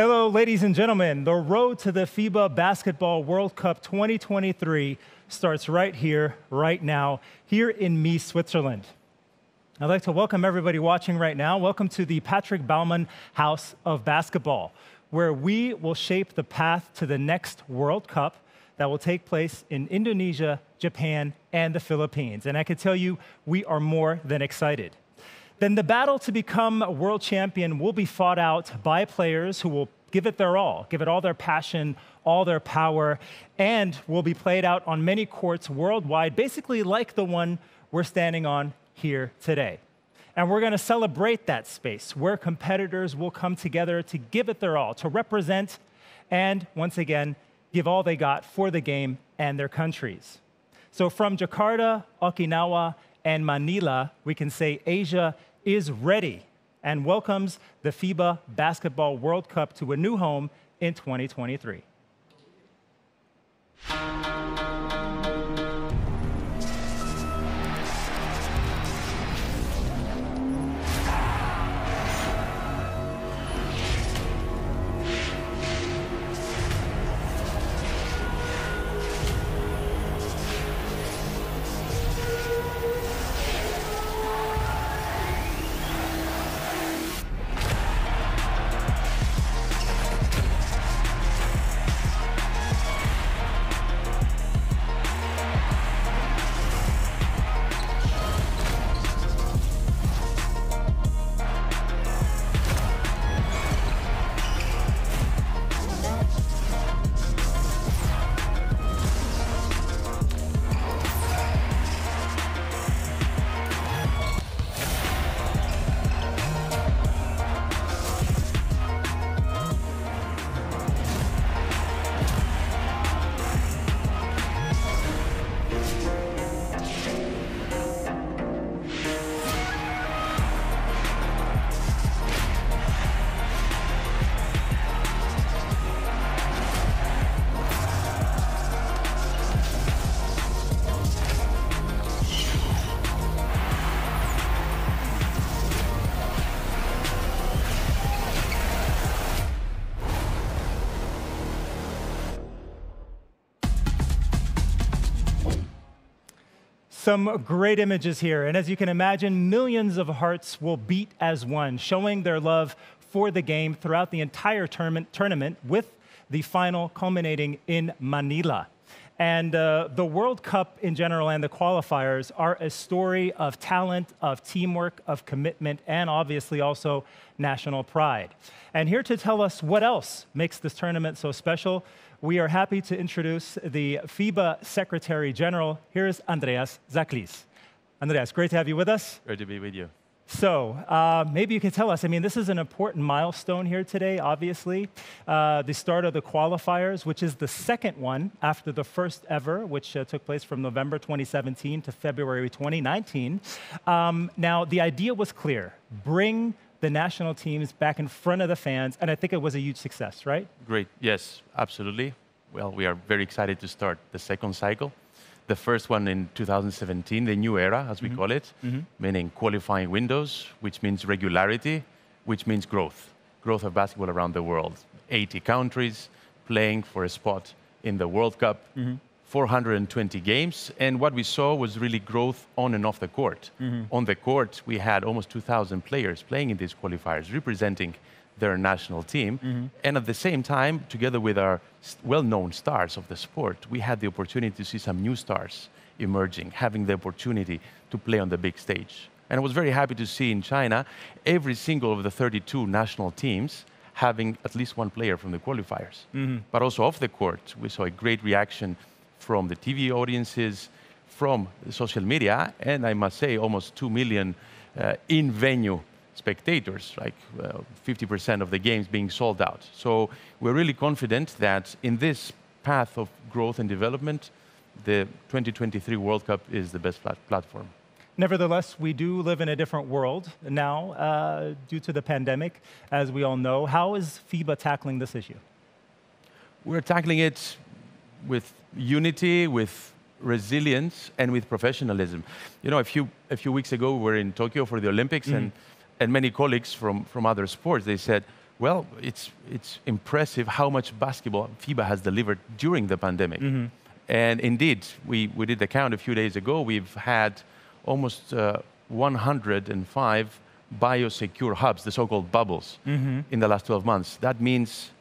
Hello, ladies and gentlemen. The road to the FIBA Basketball World Cup 2023 starts right here, right now, here in Mies, Switzerland. I'd like to welcome everybody watching right now. Welcome to the Patrick Baumann House of Basketball, where we will shape the path to the next World Cup that will take place in Indonesia, Japan, and the Philippines. And I can tell you, we are more than excited. Then the battle to become a world champion will be fought out by players who will give it their all, give it all their passion, all their power, and will be played out on many courts worldwide, basically like the one we're standing on here today. And we're going to celebrate that space where competitors will come together to give it their all, to represent and, once again, give all they got for the game and their countries. So from Jakarta, Okinawa, and Manila, we can say Asia is ready and welcomes the FIBA Basketball World Cup to a new home in 2023. Some great images here, and as you can imagine, millions of hearts will beat as one, showing their love for the game throughout the entire tournament, with the final culminating in Manila. And the World Cup in general and the qualifiers are a story of talent, of teamwork, of commitment, and obviously also national pride. And here to tell us what else makes this tournament so special, we are happy to introduce the FIBA Secretary General. Here's Andreas Zaklis. Andreas, great to have you with us. Great to be with you. So maybe you can tell us, I mean, this is an important milestone here today, obviously. The start of the qualifiers, which is the second one after the first ever, which took place from November 2017 to February 2019. Now, the idea was clear. Bring the national teams back in front of the fans, and I think it was a huge success, right? Great, yes, absolutely. Well, we are very excited to start the second cycle. The first one in 2017, the new era, as we call it, meaning qualifying windows, which means regularity, which means growth of basketball around the world. 80 countries playing for a spot in the World Cup, 420 games, and what we saw was really growth on and off the court. On the court, we had almost 2,000 players playing in these qualifiers, representing their national team. And at the same time, together with our well-known stars of the sport, we had the opportunity to see some new stars emerging, having the opportunity to play on the big stage. And I was very happy to see in China, every single of the 32 national teams having at least one player from the qualifiers. But also off the court, we saw a great reaction from the TV audiences, from social media, and I must say almost 2 million in-venue spectators, like 50% of the games being sold out. So we're really confident that in this path of growth and development, the 2023 World Cup is the best platform. Nevertheless, we do live in a different world now due to the pandemic, as we all know. How is FIBA tackling this issue? We're tackling it with unity, with resilience, and with professionalism. You know, a few weeks ago, we were in Tokyo for the Olympics, and many colleagues from other sports, they said, Well, it's impressive how much basketball FIBA has delivered during the pandemic. And indeed, we did the count a few days ago. We've had almost 105 biosecure hubs, the so-called bubbles, in the last 12 months. That means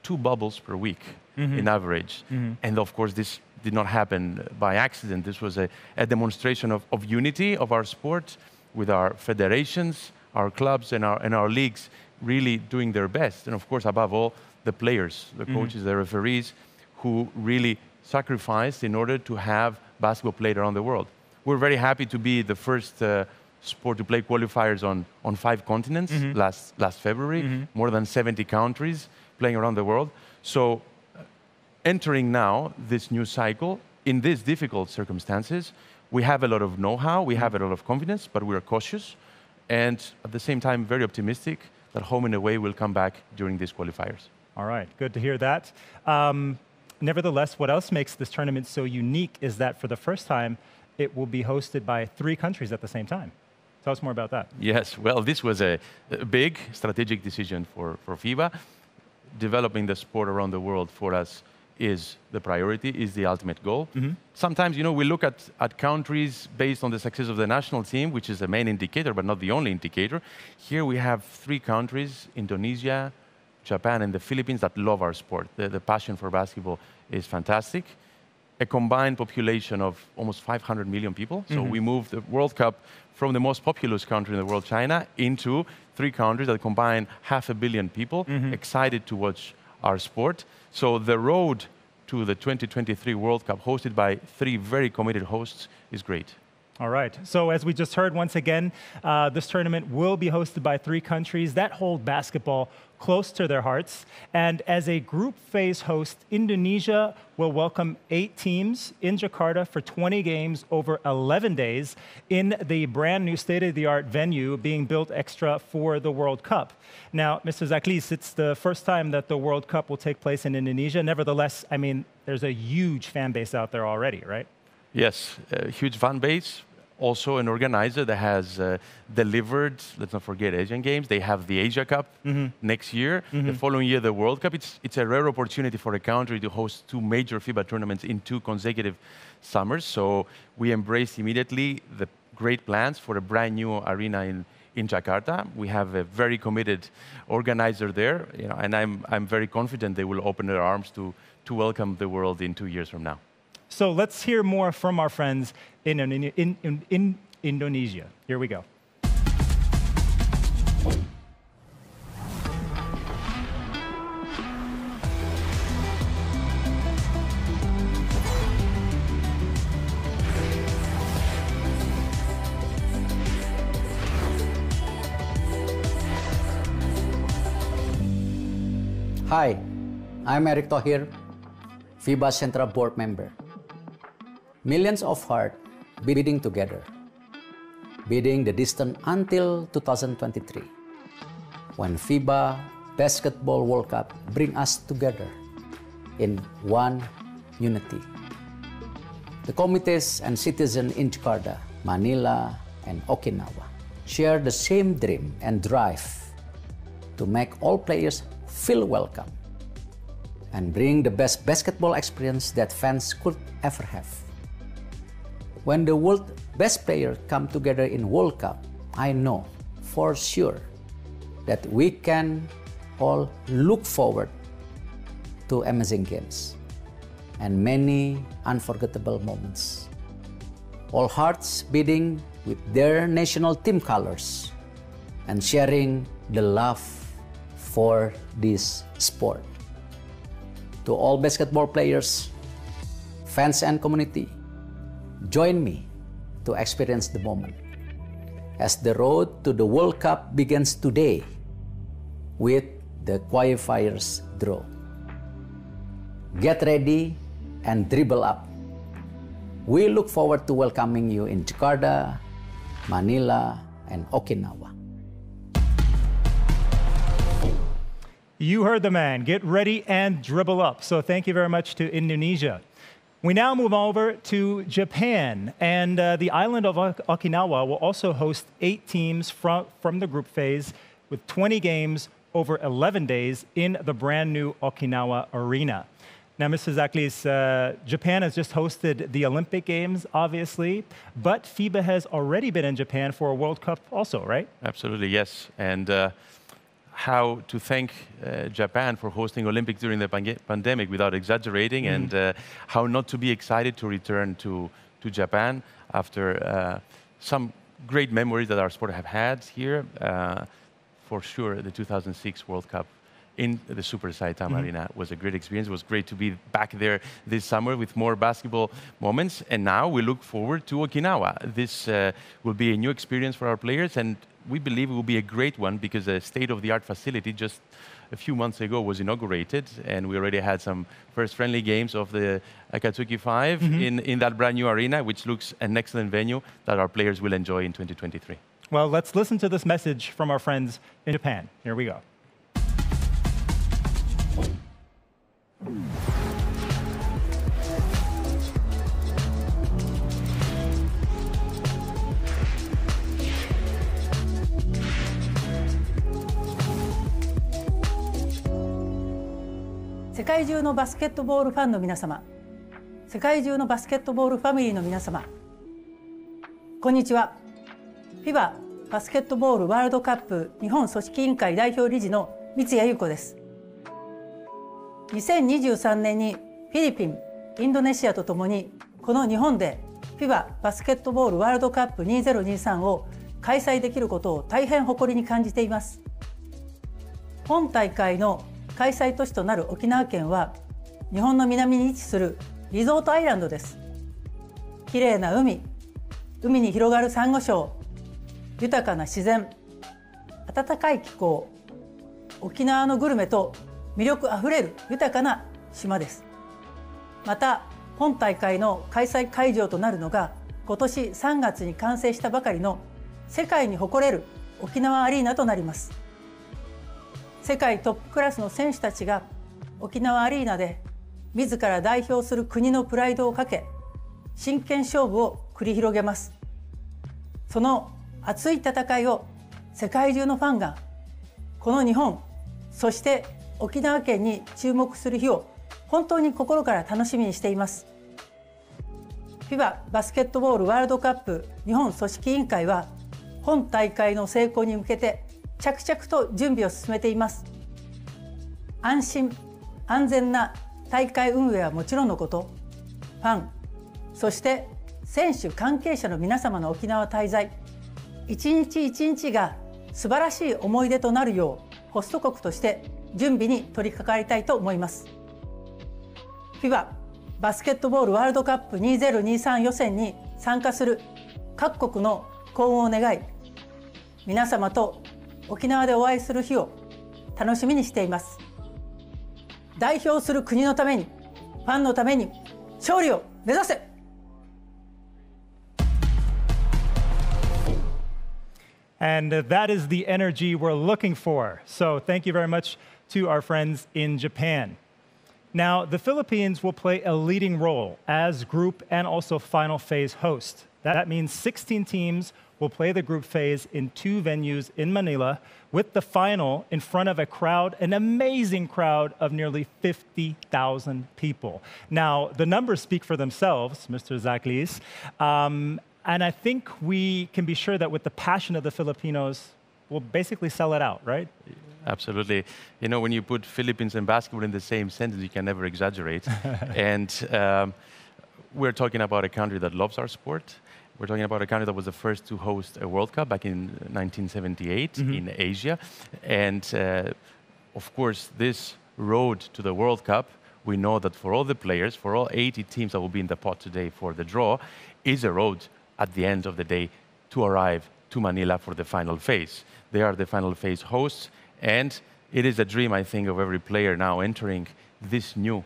2 bubbles per week in average. And of course, this did not happen by accident. This was a demonstration of unity of our sport with our federations, our clubs, and our leagues really doing their best. And of course, above all, the players, the coaches, the referees, who really sacrificed in order to have basketball played around the world. We're very happy to be the first sport to play qualifiers on 5 continents last February, more than 70 countries playing around the world. So entering now this new cycle in these difficult circumstances, we have a lot of know-how, we have a lot of confidence, but we are cautious, and at the same time very optimistic that home and away will come back during these qualifiers. All right, good to hear that. Nevertheless, what else makes this tournament so unique is that for the first time, it will be hosted by 3 countries at the same time. Tell us more about that. Yes, well, this was a big strategic decision for FIBA. Developing the sport around the world for us is the priority, is the ultimate goal. Sometimes, you know, we look at countries based on the success of the national team, which is the main indicator, but not the only indicator. Here we have 3 countries, Indonesia, Japan, and the Philippines, that love our sport. The passion for basketball is fantastic. A combined population of almost 500 million people. So we moved the World Cup from the most populous country in the world, China, into 3 countries that combine 500 million people excited to watch our sport. So the road to the 2023 World Cup, hosted by 3 very committed hosts, is great. All right. So as we just heard, once again, this tournament will be hosted by 3 countries that hold basketball close to their hearts. And as a group phase host, Indonesia will welcome 8 teams in Jakarta for 20 games over 11 days in the brand new state-of-the-art venue being built extra for the World Cup. Now, Mr. Zaklis, it's the first time that the World Cup will take place in Indonesia. Nevertheless, I mean, there's a huge fan base out there already, right? Yes, a huge fan base. Also an organizer that has delivered, let's not forget, Asian Games. They have the Asia Cup next year. The following year, the World Cup. It's a rare opportunity for a country to host 2 major FIBA tournaments in 2 consecutive summers. So we embraced immediately the great plans for a brand new arena in Jakarta. We have a very committed organizer there, you know, and I'm very confident they will open their arms to welcome the world in 2 years from now. So let's hear more from our friends in Indonesia. Here we go. Hi, I'm Eric Thohir, FIBA Central Board member. Millions of hearts beating together, beating the distance until 2023, when FIBA Basketball World Cup bring us together in one unity. The committees and citizens in Jakarta, Manila, and Okinawa share the same dream and drive to make all players feel welcome and bring the best basketball experience that fans could ever have. When the world's best players come together in World Cup, I know for sure that we can all look forward to amazing games and many unforgettable moments. All hearts beating with their national team colors and sharing the love for this sport. To all basketball players, fans and community, join me to experience the moment as the road to the World Cup begins today with the qualifiers draw. Get ready and dribble up. We look forward to welcoming you in Jakarta, Manila, and Okinawa. You heard the man. Get ready and dribble up. So thank you very much to Indonesia. We now move over to Japan, and the island of Okinawa will also host 8 teams from the group phase with 20 games over 11 days in the brand new Okinawa Arena. Now, Mr. Zaklis, Japan has just hosted the Olympic Games, obviously, but FIBA has already been in Japan for a World Cup also, right? Absolutely, yes. And how to thank Japan for hosting Olympics during the pandemic without exaggerating, and how not to be excited to return to Japan after some great memories that our sport have had here. For sure, the 2006 World Cup in the Super Saitama Arena was a great experience. It was great to be back there this summer with more basketball moments. And now we look forward to Okinawa. This will be a new experience for our players, and we believe it will be a great one because the state-of-the-art facility just a few months ago was inaugurated, and we already had some first friendly games of the Akatsuki 5 in that brand new arena, which looks an excellent venue that our players will enjoy in 2023. Well, let's listen to this message from our friends in Japan. Here we go.「世界中のバスケットボールファンの皆様、世界中のバスケットボールファミリーの皆様、こんにちは。FIBA バスケットボールワールドカップ日本組織委員会代表理事の三谷裕子です。2023年にフィリピン、インドネシアとともにこの日本で FIBA バスケットボールワールドカップ2023を開催できることを大変誇りに感じています。本大会の開催都市となる沖縄県は日本の南に位置するリゾートアイランドです。きれいな海に広がるサンゴ礁、豊かな自然、暖かい気候、沖縄のグルメと魅力あふれる豊かな島です。また本大会の開催会場となるのが今年3月に完成したばかりの世界に誇れる沖縄アリーナとなります。世界トップクラスの選手たちが沖縄アリーナで自ら代表する国のプライドをかけ真剣勝負を繰り広げます。その熱い戦いを世界中のファンがこの日本、そして沖縄県に注目する日を本当に心から楽しみにしています。FIBA バスケットボールワールドカップ日本組織委員会は本大会の成功に向けて着々と準備を進めています。安心・安全な大会運営はもちろんのこと、ファン、そして選手関係者の皆様の沖縄滞在、一日一日が素晴らしい思い出となるようホスト国として準備に取り掛かりたいと思います。FIBA バスケットボールワールドカップ2023予選に参加する各国の幸運を願い、皆様と沖縄でお会いする日を楽しみにしています。代表する国のために、ファンのために勝利を目指せ。And that is the energy we're looking for. So thank you very much to our friends in Japan. Now, the Philippines will play a leading role as group and also final phase host. That means 16 teams will play the group phase in 2 venues in Manila, with the final in front of a crowd, an amazing crowd of nearly 50,000 people. Now, the numbers speak for themselves, Mr. Zaklis. And I think we can be sure that with the passion of the Filipinos, we'll basically sell it out, right? Absolutely. You know, when you put Philippines and basketball in the same sentence, you can never exaggerate. And we're talking about a country that loves our sport. We're talking about a country that was the first to host a World Cup back in 1978 in Asia. And of course, this road to the World Cup, we know that for all the players, for all 80 teams that will be in the pot today for the draw, is a road at the end of the day to arrive to Manila for the final phase. They are the final phase hosts, and it is a dream, I think, of every player now entering this new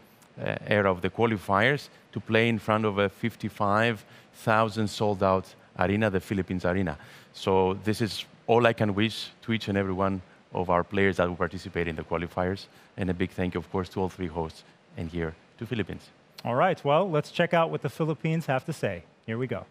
era of the qualifiers to play in front of a 55,000 sold-out arena, the Philippines Arena. So this is all I can wish to each and every one of our players that will participate in the qualifiers, and a big thank you, of course, to all 3 hosts and here to Philippines. All right, well, let's check out what the Philippines have to say. Here we go.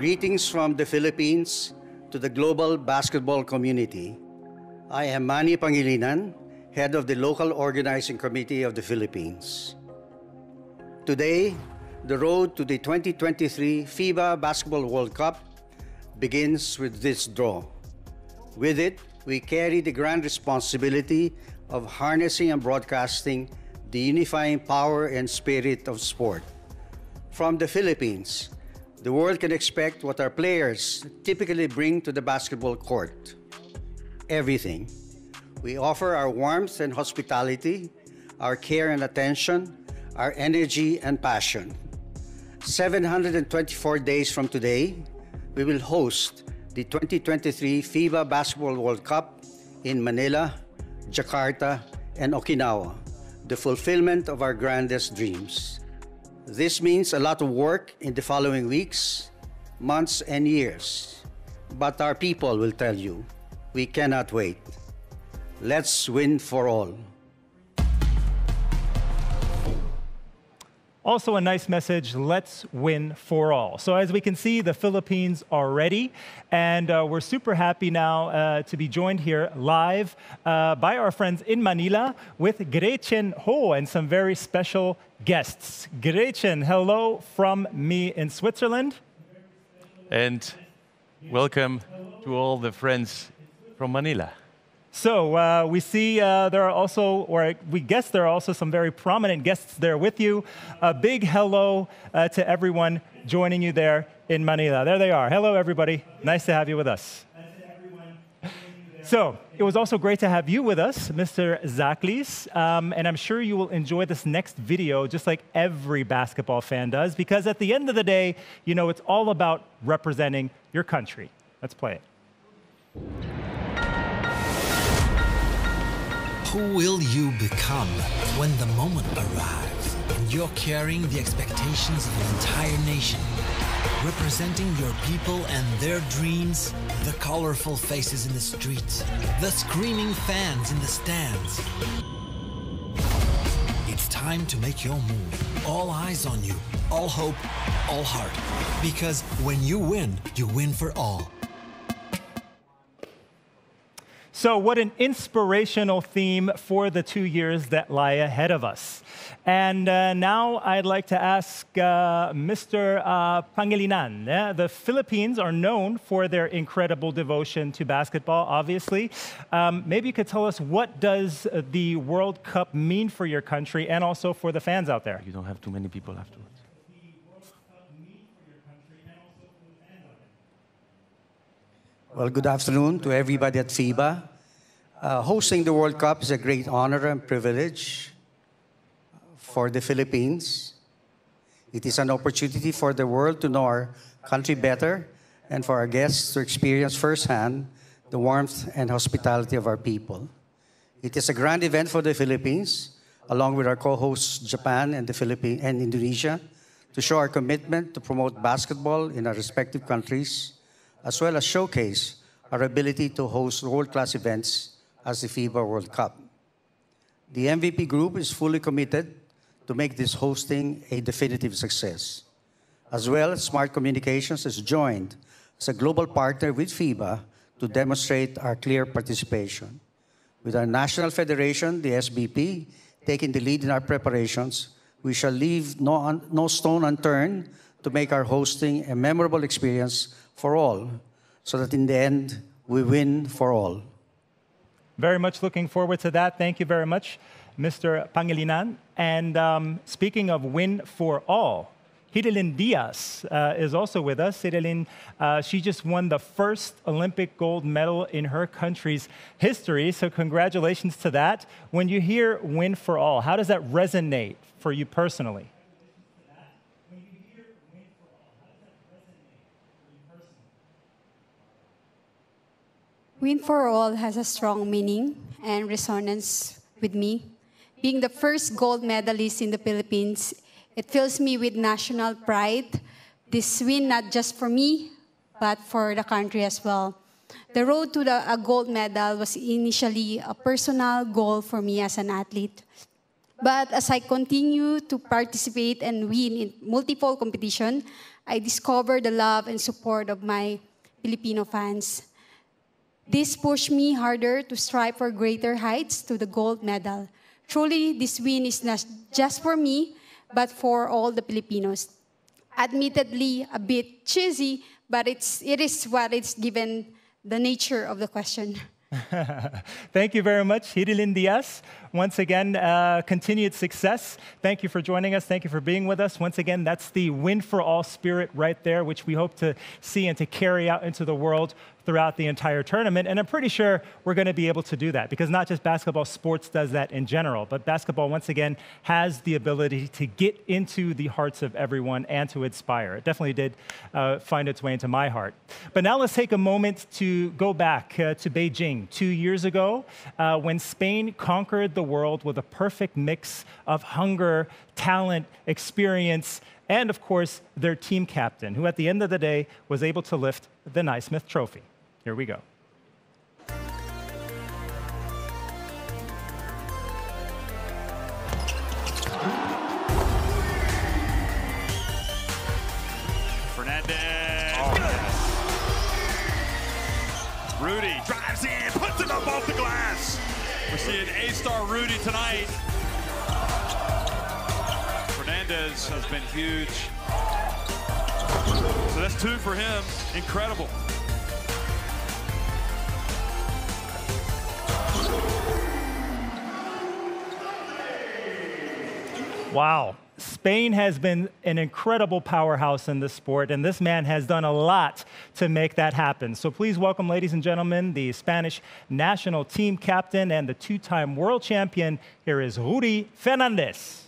Greetings from the Philippines to the global basketball community. I am Manny Pangilinan, head of the local organizing committee of the Philippines. Today, the road to the 2023 FIBA Basketball World Cup begins with this draw. With it, we carry the grand responsibility of harnessing and broadcasting the unifying power and spirit of sport. From the Philippines, the world can expect what our players typically bring to the basketball court. Everything. We offer our warmth and hospitality, our care and attention, our energy and passion. 724 days from today, we will host the 2023 FIBA Basketball World Cup in Manila, Jakarta, and Okinawa, the fulfillment of our grandest dreams. This means a lot of work in the following weeks, months, and years. But our people will tell you, we cannot wait. Let's win for all. Also a nice message, let's win for all. So as we can see, the Philippines are ready, and we're super happy now to be joined here live by our friends in Manila with Gretchen Ho and some very special guests. Gretchen, hello from me in Switzerland. And welcome to all the friends from Manila. So we see there are also, or we guess there are also some very prominent guests there with you. A big hello to everyone joining you there in Manila. There they are. Hello, everybody. Nice to have you with us. So it was also great to have you with us, Mr. Zaklis. And I'm sure you will enjoy this next video just like every basketball fan does, because at the end of the day, you know, it's all about representing your country. Let's play it. Who will you become when the moment arrives and you're carrying the expectations of an entire nation, representing your people and their dreams, the colorful faces in the streets, the screaming fans in the stands? It's time to make your move. All eyes on you, all hope, all heart. Because when you win for all. So what an inspirational theme for the 2 years that lie ahead of us. And now I'd like to ask Mr. Pangilinan. The Philippines are known for their incredible devotion to basketball, obviously. Maybe you could tell us, what does the World Cup mean for your country and also for the fans out there? You don't have too many people afterwards. Well, good afternoon to everybody at FIBA. Hosting the World Cup is a great honor and privilege for the Philippines. It is an opportunity for the world to know our country better and for our guests to experience firsthand the warmth and hospitality of our people. It is a grand event for the Philippines, along with our co-hosts Japan and the Philippines and Indonesia, to show our commitment to promote basketball in our respective countries, as well as showcase our ability to host world-class events as the FIBA World Cup. The MVP group is fully committed to make this hosting a definitive success. As well, Smart Communications has joined as a global partner with FIBA to demonstrate our clear participation. With our national federation, the SBP, taking the lead in our preparations, we shall leave no stone unturned to make our hosting a memorable experience for all, so that in the end, we win for all. Very much looking forward to that. Thank you very much, Mr. Pangilinan. And speaking of win for all, Hidelin Diaz is also with us. Hidelin, she just won the first Olympic gold medal in her country's history, so congratulations to that. When you hear win for all, how does that resonate for you personally? Win for all has a strong meaning and resonance with me. Being the first gold medalist in the Philippines, it fills me with national pride. This win not just for me, but for the country as well. The road to a gold medal was initially a personal goal for me as an athlete. But as I continue to participate and win in multiple competition, I discover the love and support of my Filipino fans. This pushed me harder to strive for greater heights to the gold medal. Truly, this win is not just for me, but for all the Filipinos. Admittedly, a bit cheesy, but it is what it's given the nature of the question. Thank you very much, Hirilin Diaz. Once again, continued success. Thank you for joining us. Thank you for being with us. Once again, that's the win for all spirit right there, which we hope to see and to carry out into the world throughout the entire tournament. And I'm pretty sure we're going to be able to do that because not just basketball, sports does that in general, but basketball, once again, has the ability to get into the hearts of everyone and to inspire. It definitely did find its way into my heart. But now let's take a moment to go back to Beijing 2 years ago when Spain conquered the world with a perfect mix of hunger, talent, experience, and of course, their team captain, who at the end of the day was able to lift the Naismith Trophy. Here we go. Fernandez. Oh, yes. Rudy drives in, puts it up off the glass. We're seeing A-star Rudy tonight. Fernandez has been huge. So that's 2 for him. Incredible. Wow. Spain has been an incredible powerhouse in this sport, and this man has done a lot to make that happen. So please welcome, ladies and gentlemen, the Spanish national team captain and the 2-time world champion. Here is Rudy Fernandez.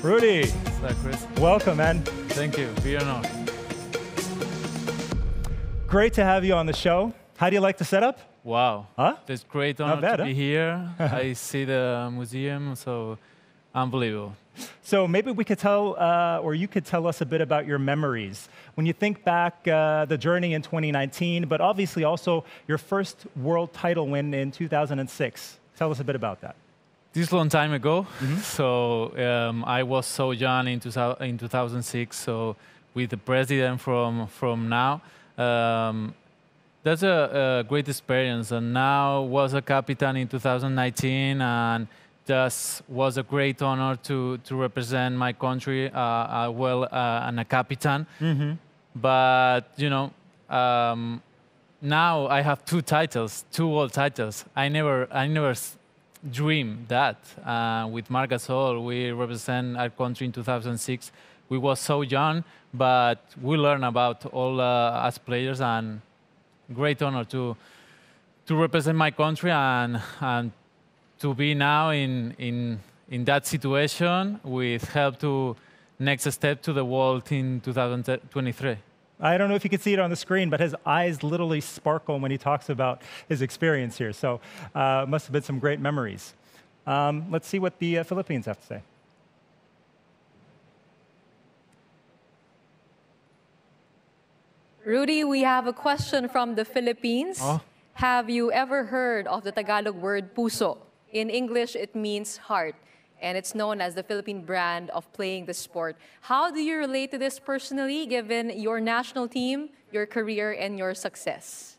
Rudy, Chris. Welcome, man. Thank you. Be an honor. Great to have you on the show. How do you like the setup? Wow. Huh? It's great honor bad, to be here. I see the museum, so unbelievable. So maybe we could tell, or you could tell us a bit about your memories. When you think back the journey in 2019, but obviously also your first world title win in 2006. Tell us a bit about that. This long time ago, so I was so young in 2006. So with the president from now, that's a great experience. And now was a captain in 2019, and just was a great honor to represent my country and a captain. But you know, now I have 2 titles, 2 world titles. I never dream that. With Marc Gasol, we represent our country in 2006. We was so young, but we learn about all as players, and great honor to represent my country and to be now in that situation with help to next step to the world in 2023. I don't know if you can see it on the screen, but his eyes literally sparkle when he talks about his experience here. So must have been some great memories. Let's see what the Philippines have to say. Rudy, we have a question from the Philippines. Oh. Have you ever heard of the Tagalog word puso? In English, it means heart, and it's known as the Philippine brand of playing the sport. How do you relate to this personally, given your national team, your career, and your success?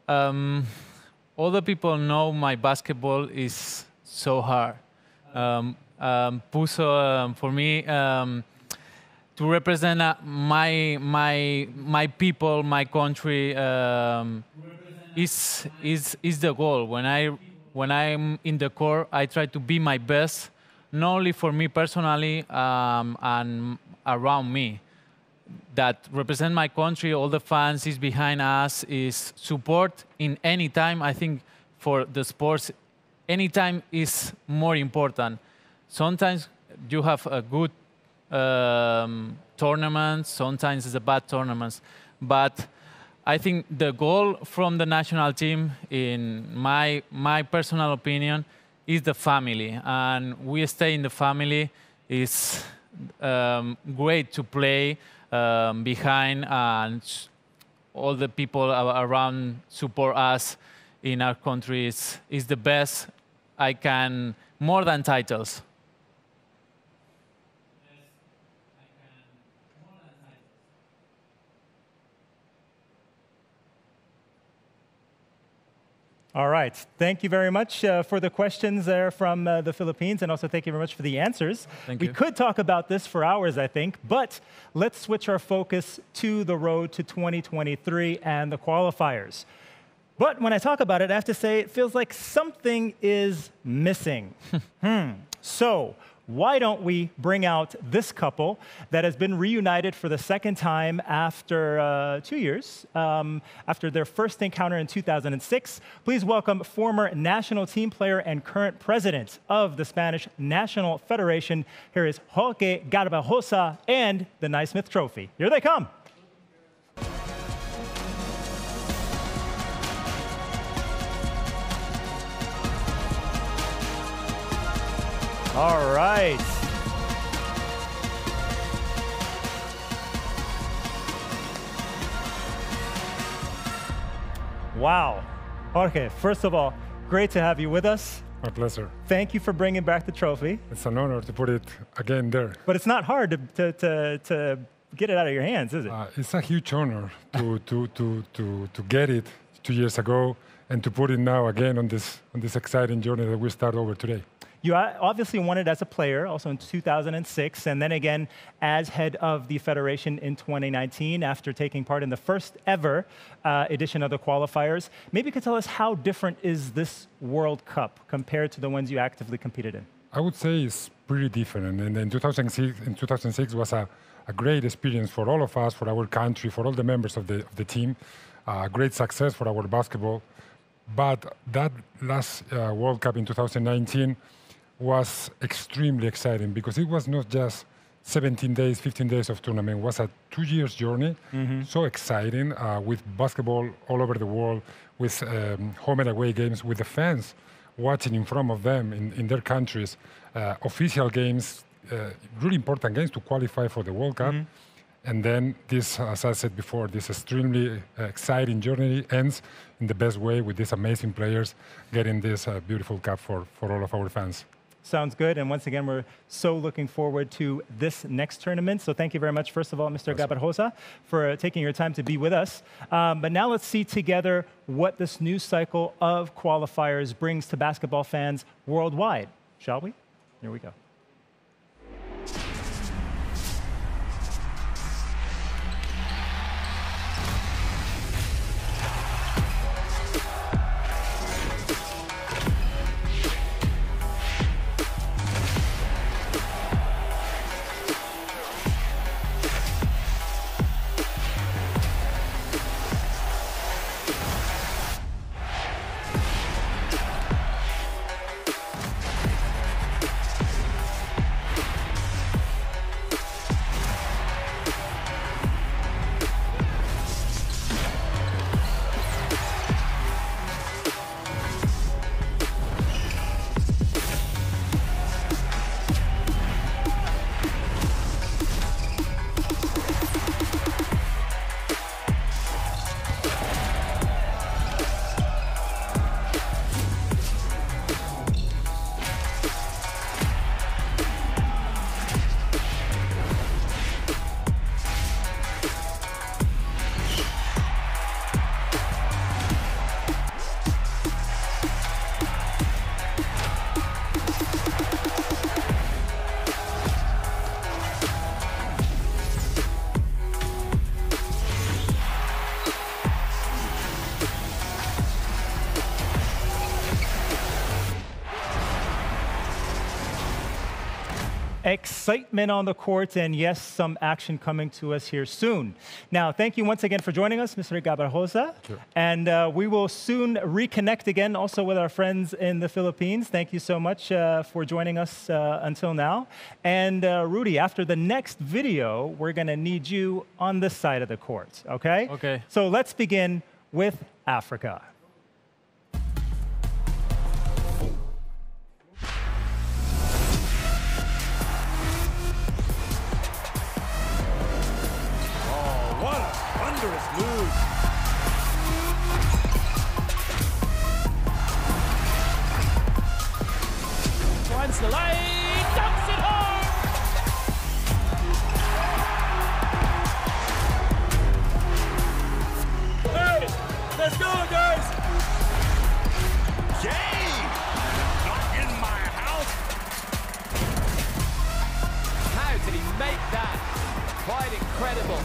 All the people know my basketball is so hard. Puso, for me, to represent my people, my country, is the goal. When I'm in the court, I try to be my best, not only for me personally and around me. That represent my country, all the fans is behind us, is support in any time. I think for the sports, any time is more important. Sometimes you have a good tournaments, sometimes it's a bad tournaments. But I think the goal from the national team, in my personal opinion, is the family. And we stay in the family. It's great to play behind and all the people around support us in our countries is the best I can, more than titles. All right. Thank you very much for the questions there from the Philippines, and also thank you very much for the answers. We could talk about this for hours, I think, but let's switch our focus to the road to 2023 and the qualifiers. But when I talk about it, I have to say it feels like something is missing. So why don't we bring out this couple that has been reunited for the second time after 2 years, after their first encounter in 2006. Please welcome former national team player and current president of the Spanish National Federation. Here is Jorge Garbajosa and the Naismith Trophy. Here they come. All right. Wow. Jorge, first of all, great to have you with us. My pleasure. Thank you for bringing back the trophy. It's an honor to put it again there. But it's not hard to get it out of your hands, is it? It's a huge honor to get it 2 years ago and to put it now again on this exciting journey that we start over today. You obviously won it as a player, also in 2006, and then again as head of the Federation in 2019 after taking part in the first ever edition of the qualifiers. Maybe you could tell us how different is this World Cup compared to the ones you actively competed in? I would say it's pretty different. And in 2006 was a great experience for all of us, for our country, for all the members of the team. Great success for our basketball. But that last World Cup in 2019 was extremely exciting because it was not just 17 days, 15 days of tournament. It was a 2 years journey, so exciting with basketball all over the world, with home and away games, with the fans watching in front of them in their countries, official games, really important games to qualify for the World Cup. And then this, as I said before, this extremely exciting journey ends in the best way with these amazing players getting this beautiful cup for all of our fans. Sounds good. And once again, we're so looking forward to this next tournament. So thank you very much, first of all, Mr. Garbajosa, for taking your time to be with us. But now let's see together what this new cycle of qualifiers brings to basketball fans worldwide, shall we? Here we go. Excitement on the court, and yes, some action coming to us here soon. Now, thank you once again for joining us, Mr. Garbajosa. Sure. And we will soon reconnect again also with our friends in the Philippines. Thank you so much for joining us until now. And Rudy, after the next video, we're going to need you on this side of the court, okay? Okay. So let's begin with Africa. What a thunderous move. finds the lane, dunks it home! Hey, let's go, guys! Yay! Not in my house! How did he make that? Quite incredible.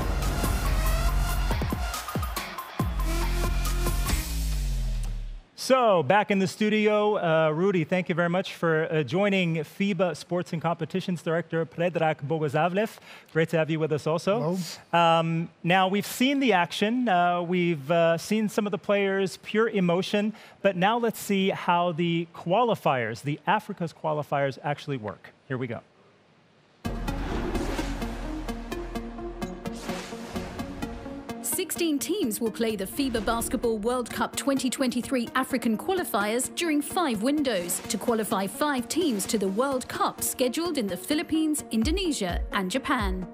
So, back in the studio, Rudy, thank you very much for joining FIBA Sports and Competitions Director Predrag Bogosavlev. Great to have you with us also. Now, we've seen the action. We've seen some of the players, pure emotion. But now let's see how the qualifiers, the Africa's qualifiers, actually work. Here we go. 16 teams will play the FIBA Basketball World Cup 2023 African qualifiers during 5 windows to qualify 5 teams to the World Cup scheduled in the Philippines, Indonesia and Japan.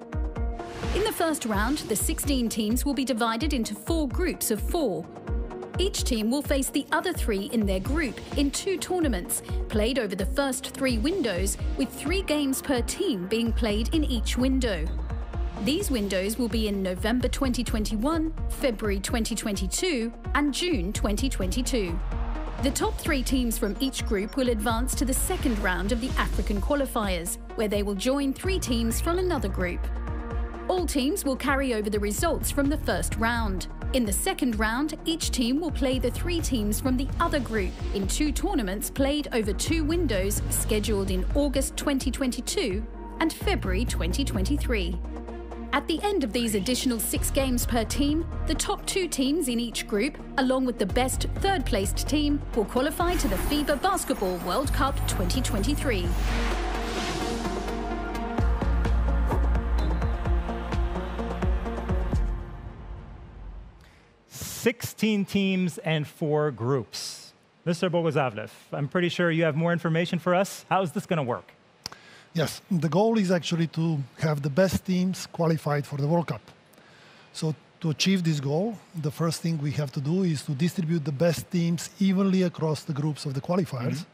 In the first round, the 16 teams will be divided into 4 groups of 4. Each team will face the other 3 in their group in 2 tournaments, played over the first 3 windows, with 3 games per team being played in each window. These windows will be in November 2021, February 2022 and June 2022. The top 3 teams from each group will advance to the second round of the African qualifiers, where they will join 3 teams from another group. All teams will carry over the results from the first round. In the second round, each team will play the 3 teams from the other group in 2 tournaments played over 2 windows scheduled in August 2022 and February 2023. At the end of these additional 6 games per team, the top 2 teams in each group, along with the best third-placed team, will qualify to the FIBA Basketball World Cup 2023. "16 teams and 4 groups." Mr. Bogosavlev, I'm pretty sure you have more information for us. How is this going to work? Yes, the goal is actually to have the best teams qualified for the World Cup. So to achieve this goal, the first thing we have to do is to distribute the best teams evenly across the groups of the qualifiers.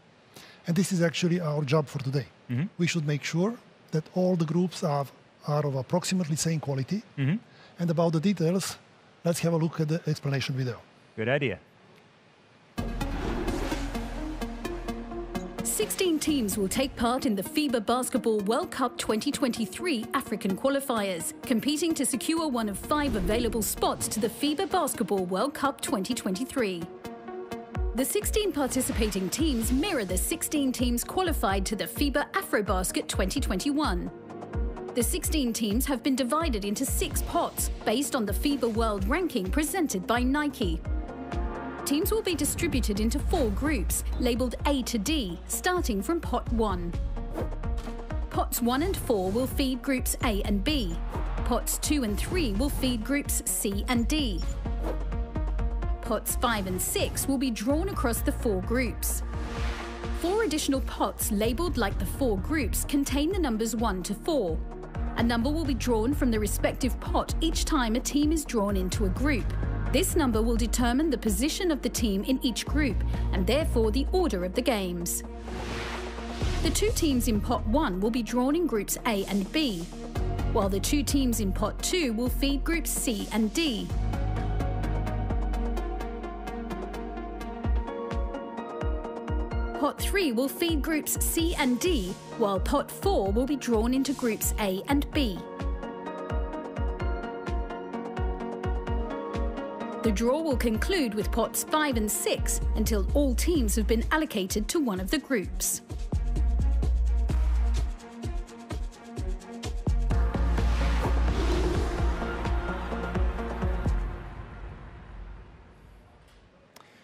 And this is actually our job for today. We should make sure that all the groups are of approximately same quality. And about the details, let's have a look at the explanation video. Good idea. 16 teams will take part in the FIBA Basketball World Cup 2023 African qualifiers, competing to secure one of 5 available spots to the FIBA Basketball World Cup 2023. The 16 participating teams mirror the 16 teams qualified to the FIBA AfroBasket 2021. The 16 teams have been divided into 6 pots based on the FIBA World Ranking presented by Nike. Teams will be distributed into 4 groups, labelled A to D, starting from Pot 1. Pots 1 and 4 will feed groups A and B. Pots 2 and 3 will feed groups C and D. Pots 5 and 6 will be drawn across the 4 groups. 4 additional pots labelled like the 4 groups contain the numbers 1 to 4. A number will be drawn from the respective pot each time a team is drawn into a group. This number will determine the position of the team in each group and therefore the order of the games. The 2 teams in Pot 1 will be drawn in groups A and B, while the 2 teams in Pot 2 will feed groups C and D. Pot 3 will feed groups C and D, while Pot 4 will be drawn into groups A and B. The draw will conclude with pots 5 and 6 until all teams have been allocated to one of the groups.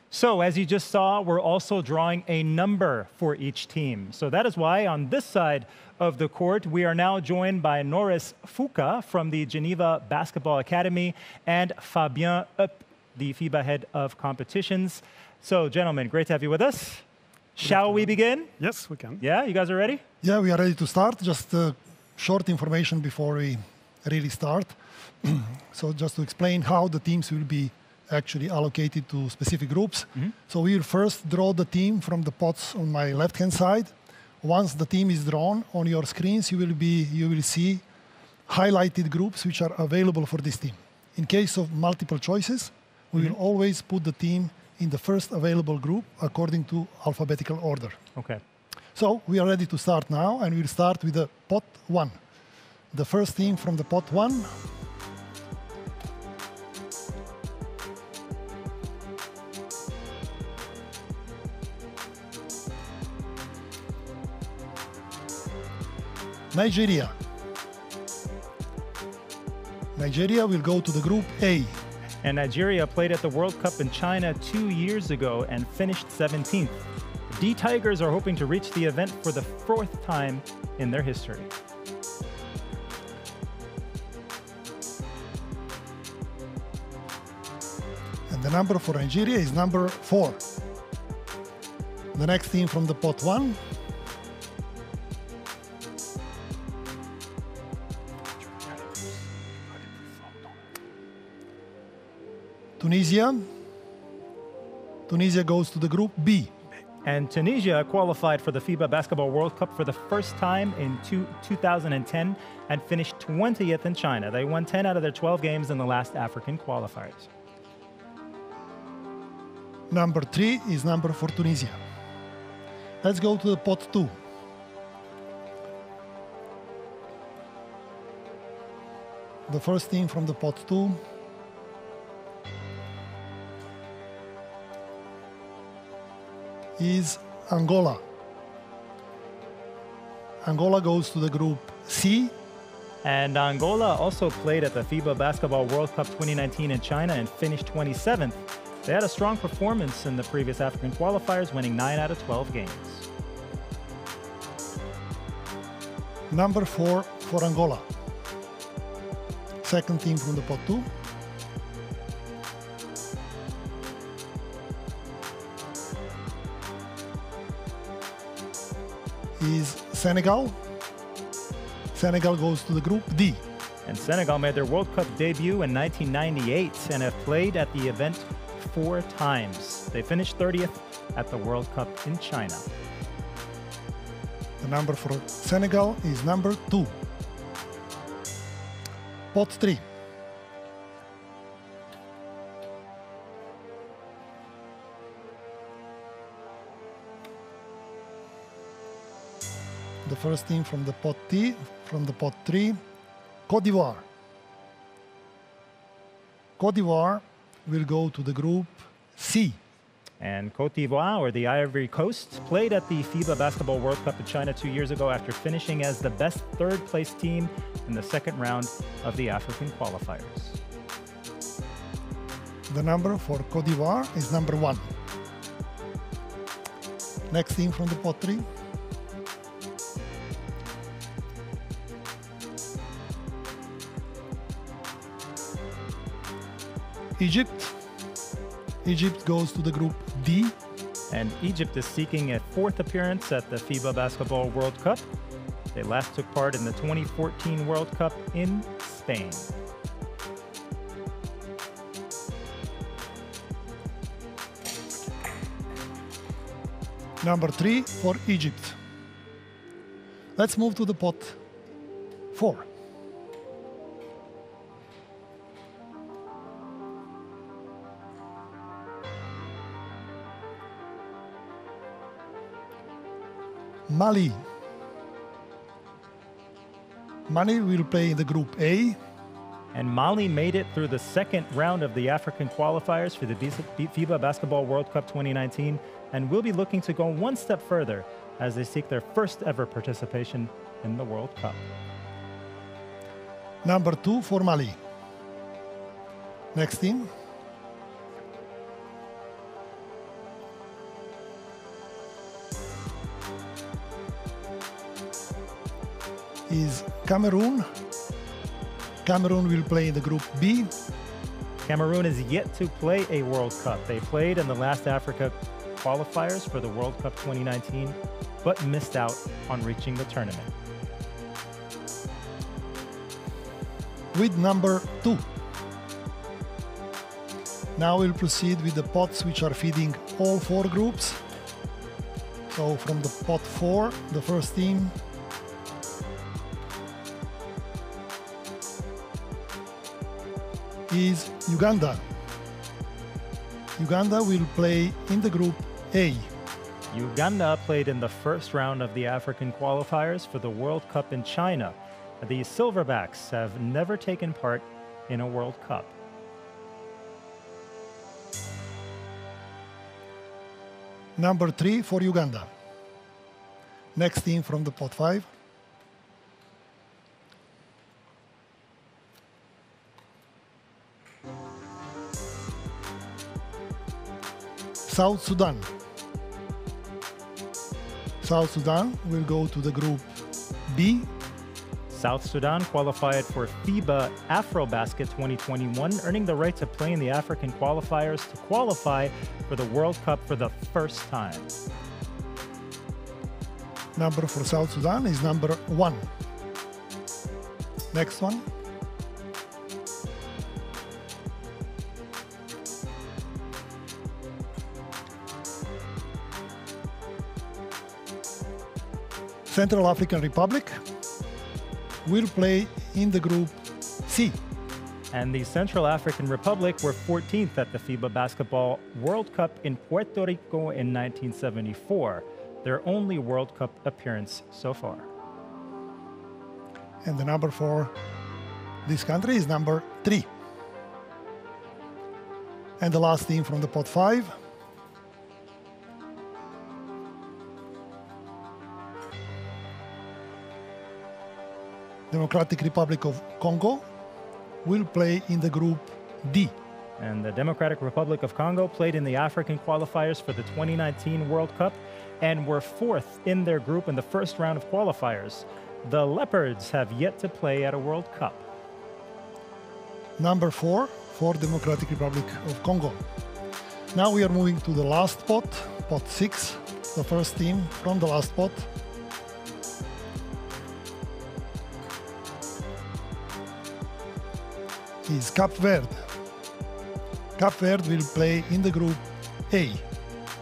So, as you just saw, we're also drawing a number for each team. So that is why on this side of the court, we are now joined by Norris Foucault from the Geneva Basketball Academy and Fabien Up, the FIBA head of competitions. So, gentlemen, great to have you with us. Shall we begin? Yes, we can. Yeah, you guys are ready? Yeah, we are ready to start. Just short information before we really start. So just to explain how the teams will be actually allocated to specific groups. So we will first draw the team from the pots on my left-hand side, Once the team is drawn on your screens, you will see highlighted groups which are available for this team. In case of multiple choices, we will always put the team in the first available group according to alphabetical order. Okay. So we are ready to start now, and we'll start with the pot 1. The first team from the pot 1. Nigeria. Nigeria will go to the group A. And Nigeria played at the World Cup in China 2 years ago and finished 17th. The D-Tigers are hoping to reach the event for the 4th time in their history. And the number for Nigeria is number 4. The next team from the pot 1. Tunisia. Tunisia goes to the group B. And Tunisia qualified for the FIBA Basketball World Cup for the first time in 2010 and finished 20th in China. They won 10 out of their 12 games in the last African qualifiers. Number 3 is number for Tunisia. Let's go to the pot 2. The first team from the pot 2. Is Angola. Angola goes to the group C. And Angola also played at the FIBA Basketball World Cup 2019 in China and finished 27th. They had a strong performance in the previous African qualifiers, winning 9 out of 12 games. Number 4 for Angola. Second team from the pot 2. Is Senegal. Senegal goes to the group D. And Senegal made their World Cup debut in 1998 and have played at the event 4 times. They finished 30th at the World Cup in China. The number for Senegal is number 2. Pot 3. The first team from the pot 3, Côte d'Ivoire. Côte d'Ivoire will go to the group C. And Côte d'Ivoire, or the Ivory Coast, played at the FIBA Basketball World Cup in China 2 years ago after finishing as the best third-place team in the second round of the African qualifiers. The number for Côte d'Ivoire is number 1. Next team from the pot 3. Egypt. Egypt goes to the group D. And Egypt is seeking a 4th appearance at the FIBA Basketball World Cup. They last took part in the 2014 World Cup in Spain. Number 3 for Egypt. Let's move to the pot 4. Mali. Mali will play in the group A. And Mali made it through the second round of the African qualifiers for the FIBA Basketball World Cup 2019 and will be looking to go one step further as they seek their first ever participation in the World Cup. Number 2 for Mali. Next team. Is Cameroon. Cameroon will play in the group B. Cameroon is yet to play a World Cup. They played in the last Africa qualifiers for the World Cup 2019, but missed out on reaching the tournament. With number 2. Now we'll proceed with the pots which are feeding all 4 groups. So from the pot 4, the first team is Uganda. Uganda will play in the group A. Uganda played in the first round of the African qualifiers for the World Cup in China. The Silverbacks have never taken part in a World Cup. Number 3 for Uganda. Next team from the pot 5. South Sudan. South Sudan will go to the group B. South Sudan qualified for FIBA AfroBasket 2021, earning the right to play in the African qualifiers to qualify for the World Cup for the first time. Number for South Sudan is number 1. Next one. Central African Republic will play in the group C. And the Central African Republic were 14th at the FIBA Basketball World Cup in Puerto Rico in 1974, their only World Cup appearance so far. And the number for this country is number 3. And the last team from the pot 5. Democratic Republic of Congo will play in the group D. And the Democratic Republic of Congo played in the African qualifiers for the 2019 World Cup and were 4th in their group in the first round of qualifiers. The Leopards have yet to play at a World Cup. Number 4 for Democratic Republic of Congo. Now we are moving to the last pot, pot 6, the first team from the last pot. Is Cape Verde. Cape Verde will play in the group A.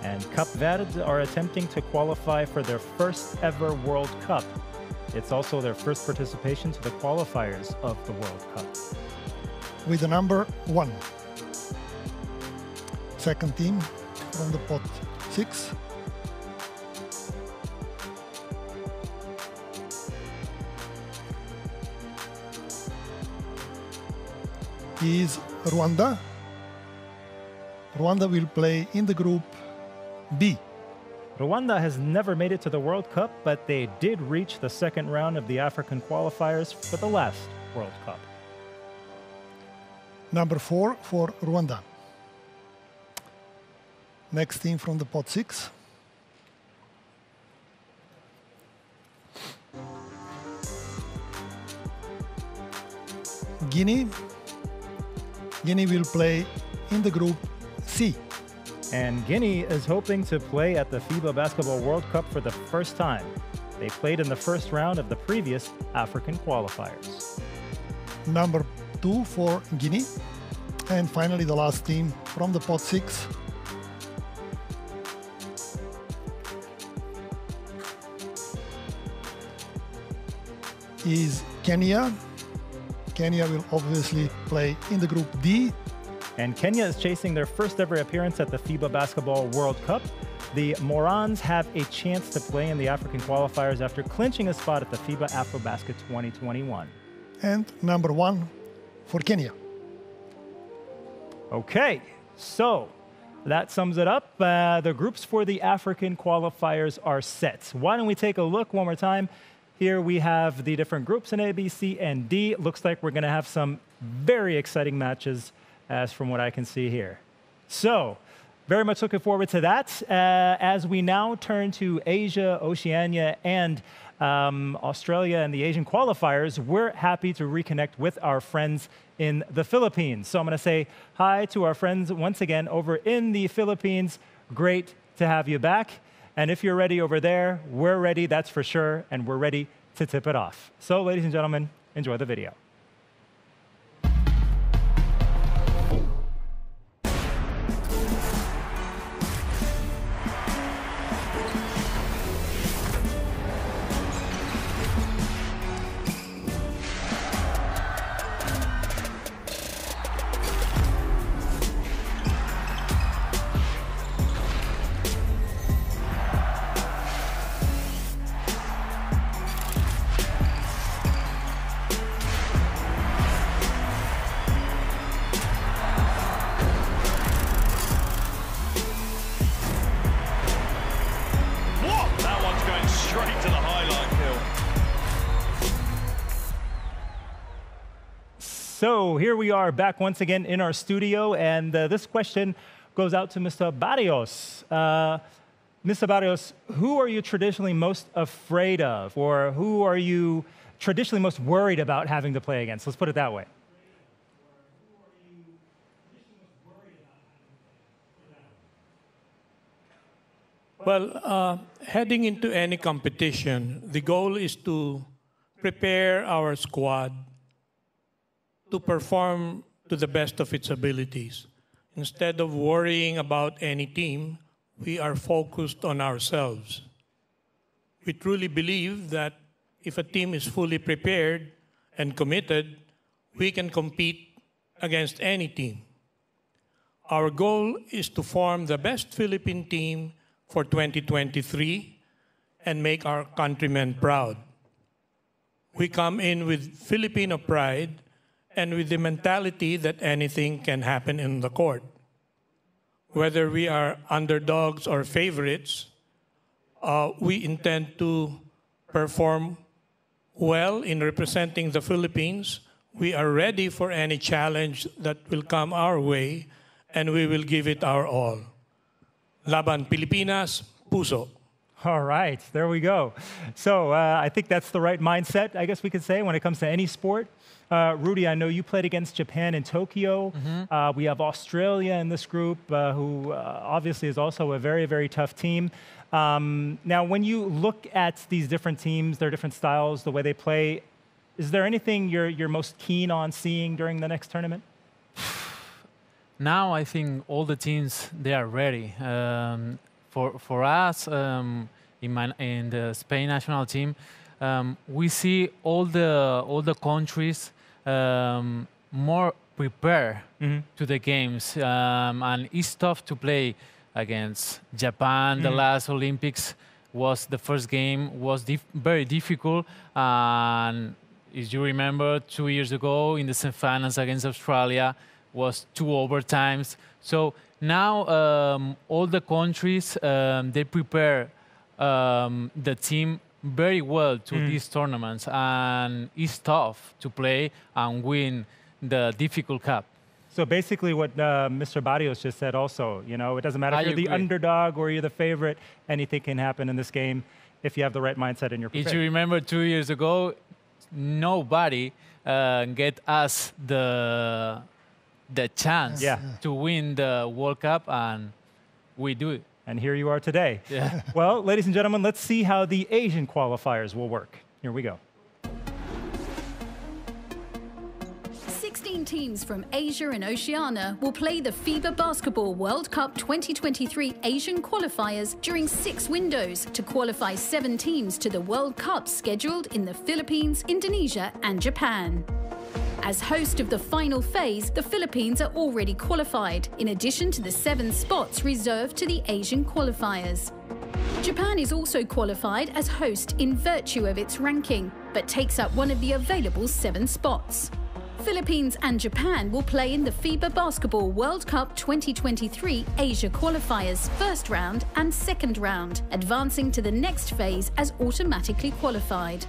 And Cape Verde are attempting to qualify for their first ever World Cup. It's also their first participation to the qualifiers of the World Cup. With the number 1. Second team from the pot 6. Is Rwanda. Rwanda will play in the group B. Rwanda has never made it to the World Cup, but they did reach the second round of the African qualifiers for the last World Cup. Number 4 for Rwanda. Next team from the pot 6. Guinea. Guinea will play in the group C. And Guinea is hoping to play at the FIBA Basketball World Cup for the first time. They played in the first round of the previous African qualifiers. Number 2 for Guinea. And finally the last team from the pot 6. Is Kenya. Kenya will obviously play in the group D. And Kenya is chasing their first ever appearance at the FIBA Basketball World Cup. The Morans have a chance to play in the African qualifiers after clinching a spot at the FIBA AfroBasket 2021. And number 1 for Kenya. Okay, so that sums it up. The groups for the African qualifiers are set. Why don't we take a look one more time? Here we have the different groups in A, B, C, and D. Looks like we're going to have some very exciting matches as from what I can see here. So, very much looking forward to that. As we now turn to Asia, Oceania, and Australia and the Asian qualifiers, we're happy to reconnect with our friends in the Philippines. So I'm going to say hi to our friends once again over in the Philippines. Great to have you back. And if you're ready over there, we're ready, that's for sure, and we're ready to tip it off. So, ladies and gentlemen, enjoy the video. going straight to the highlight kill. So here we are back once again in our studio, and this question goes out to Mr. Barrios. Mr. Barrios, who are you traditionally most afraid of, or who are you traditionally most worried about having to play against? Let's put it that way. Well, heading into any competition, the goal is to prepare our squad to perform to the best of its abilities. Instead of worrying about any team, we are focused on ourselves. We truly believe that if a team is fully prepared and committed, we can compete against any team. Our goal is to form the best Philippine team for 2023 and make our countrymen proud. We come in with Filipino pride and with the mentality that anything can happen in the court. Whether we are underdogs or favorites, we intend to perform well in representing the Philippines. We are ready for any challenge that will come our way, and we will give it our all. Laban Pilipinas, puso. All right, there we go. So I think that's the right mindset, I guess we could say, when it comes to any sport. Rudy, I know you played against Japan in Tokyo. We have Australia in this group, who obviously is also a very, very tough team. Now, when you look at these different teams, their different styles, the way they play, is there anything you're most keen on seeing during the next tournament? Now I think all the teams, they are ready. For us, in the Spain national team, we see all the countries more prepared to the games, and it's tough to play against Japan. The last Olympics was the first game was very difficult, and as you remember, 2 years ago in the semifinals against Australia was 2 overtimes. So now all the countries they prepare the team very well to these tournaments, and it's tough to play and win the difficult cup. So basically what Mr. Barrios just said also, you know, it doesn't matter if you're the underdog or you're the favorite, anything can happen in this game if you have the right mindset and you're prepared. If you remember 2 years ago, nobody get us the chance to win the World Cup, and we do it. And here you are today. Yeah. Well, ladies and gentlemen, let's see how the Asian qualifiers will work. Here we go. 16 teams from Asia and Oceania will play the FIBA Basketball World Cup 2023 Asian qualifiers during 6 windows to qualify 7 teams to the World Cup scheduled in the Philippines, Indonesia and Japan. As host of the final phase, the Philippines are already qualified, in addition to the 7 spots reserved to the Asian qualifiers. Japan is also qualified as host in virtue of its ranking, but takes up one of the available 7 spots. Philippines and Japan will play in the FIBA Basketball World Cup 2023 Asia qualifiers first round and second round, advancing to the next phase as automatically qualified.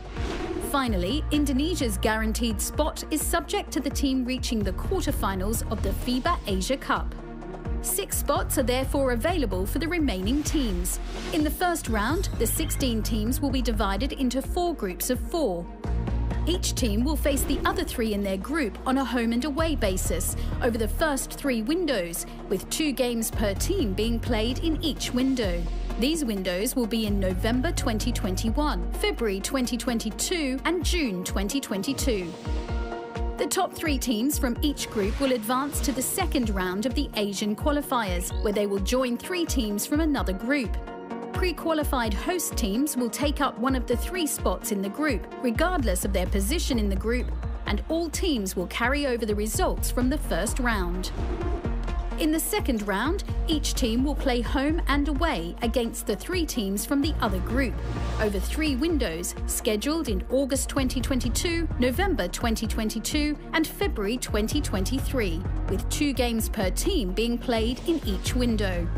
Finally, Indonesia's guaranteed spot is subject to the team reaching the quarterfinals of the FIBA Asia Cup. 6 spots are therefore available for the remaining teams. In the first round, the 16 teams will be divided into 4 groups of 4. Each team will face the other 3 in their group on a home and away basis over the first 3 windows, with 2 games per team being played in each window. These windows will be in November 2021, February 2022 and June 2022. The top 3 teams from each group will advance to the second round of the Asian qualifiers, where they will join 3 teams from another group. Pre-qualified host teams will take up one of the 3 spots in the group, regardless of their position in the group, and all teams will carry over the results from the first round. In the second round, each team will play home and away against the 3 teams from the other group, over 3 windows scheduled in August 2022, November 2022 and February 2023, with 2 games per team being played in each window.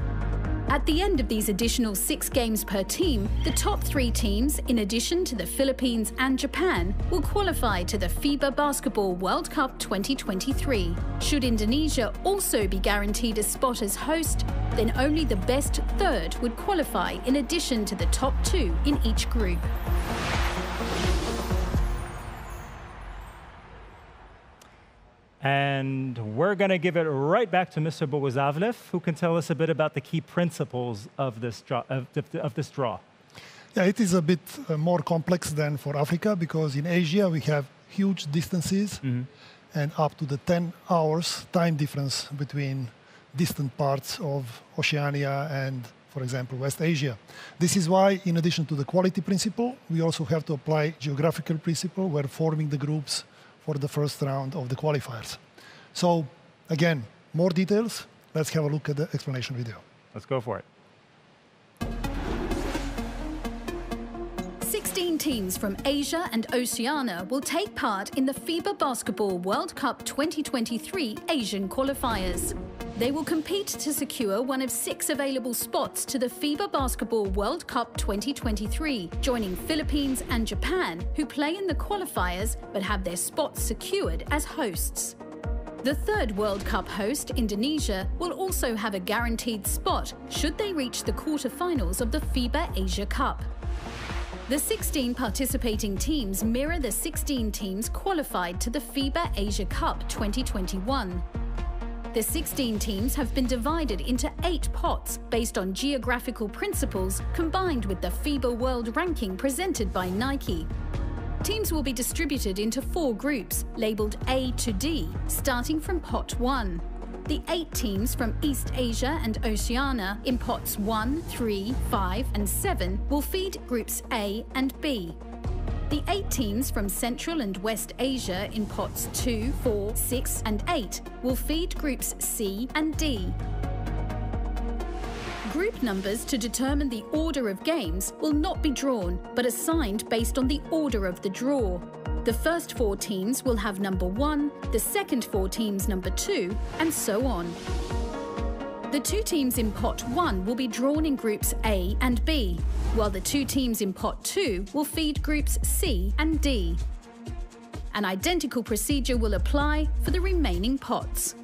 At the end of these additional 6 games per team, the top 3 teams, in addition to the Philippines and Japan, will qualify to the FIBA Basketball World Cup 2023. Should Indonesia also be guaranteed a spot as host, then only the best third would qualify in addition to the top 2 in each group. And we're going to give it right back to Mr. Boguslavlev, who can tell us a bit about the key principles of this draw. Yeah, it is a bit more complex than for Africa, because in Asia we have huge distances and up to the 10 hours time difference between distant parts of Oceania and, for example, West Asia. This is why, in addition to the quality principle, we also have to apply geographical principle when forming the groups for the first round of the qualifiers. So, again, more details. Let's have a look at the explanation video. Let's go for it. 16 teams from Asia and Oceania will take part in the FIBA Basketball World Cup 2023 Asian Qualifiers. They will compete to secure one of 6 available spots to the FIBA Basketball World Cup 2023, joining Philippines and Japan, who play in the qualifiers but have their spots secured as hosts. The third World Cup host, Indonesia, will also have a guaranteed spot should they reach the quarter-finals of the FIBA Asia Cup. The 16 participating teams mirror the 16 teams qualified to the FIBA Asia Cup 2021. The 16 teams have been divided into 8 pots based on geographical principles combined with the FIBA World Ranking presented by Nike. Teams will be distributed into 4 groups, labelled A to D, starting from Pot 1. The 8 teams from East Asia and Oceania in Pots 1, 3, 5 and 7 will feed Groups A and B. The 8 teams from Central and West Asia in Pots 2, 4, 6 and 8 will feed Groups C and D. Group numbers to determine the order of games will not be drawn, but assigned based on the order of the draw. The first 4 teams will have number 1, the second 4 teams number 2, and so on. The 2 teams in Pot 1 will be drawn in Groups A and B, while the 2 teams in Pot 2 will feed Groups C and D. An identical procedure will apply for the remaining pots.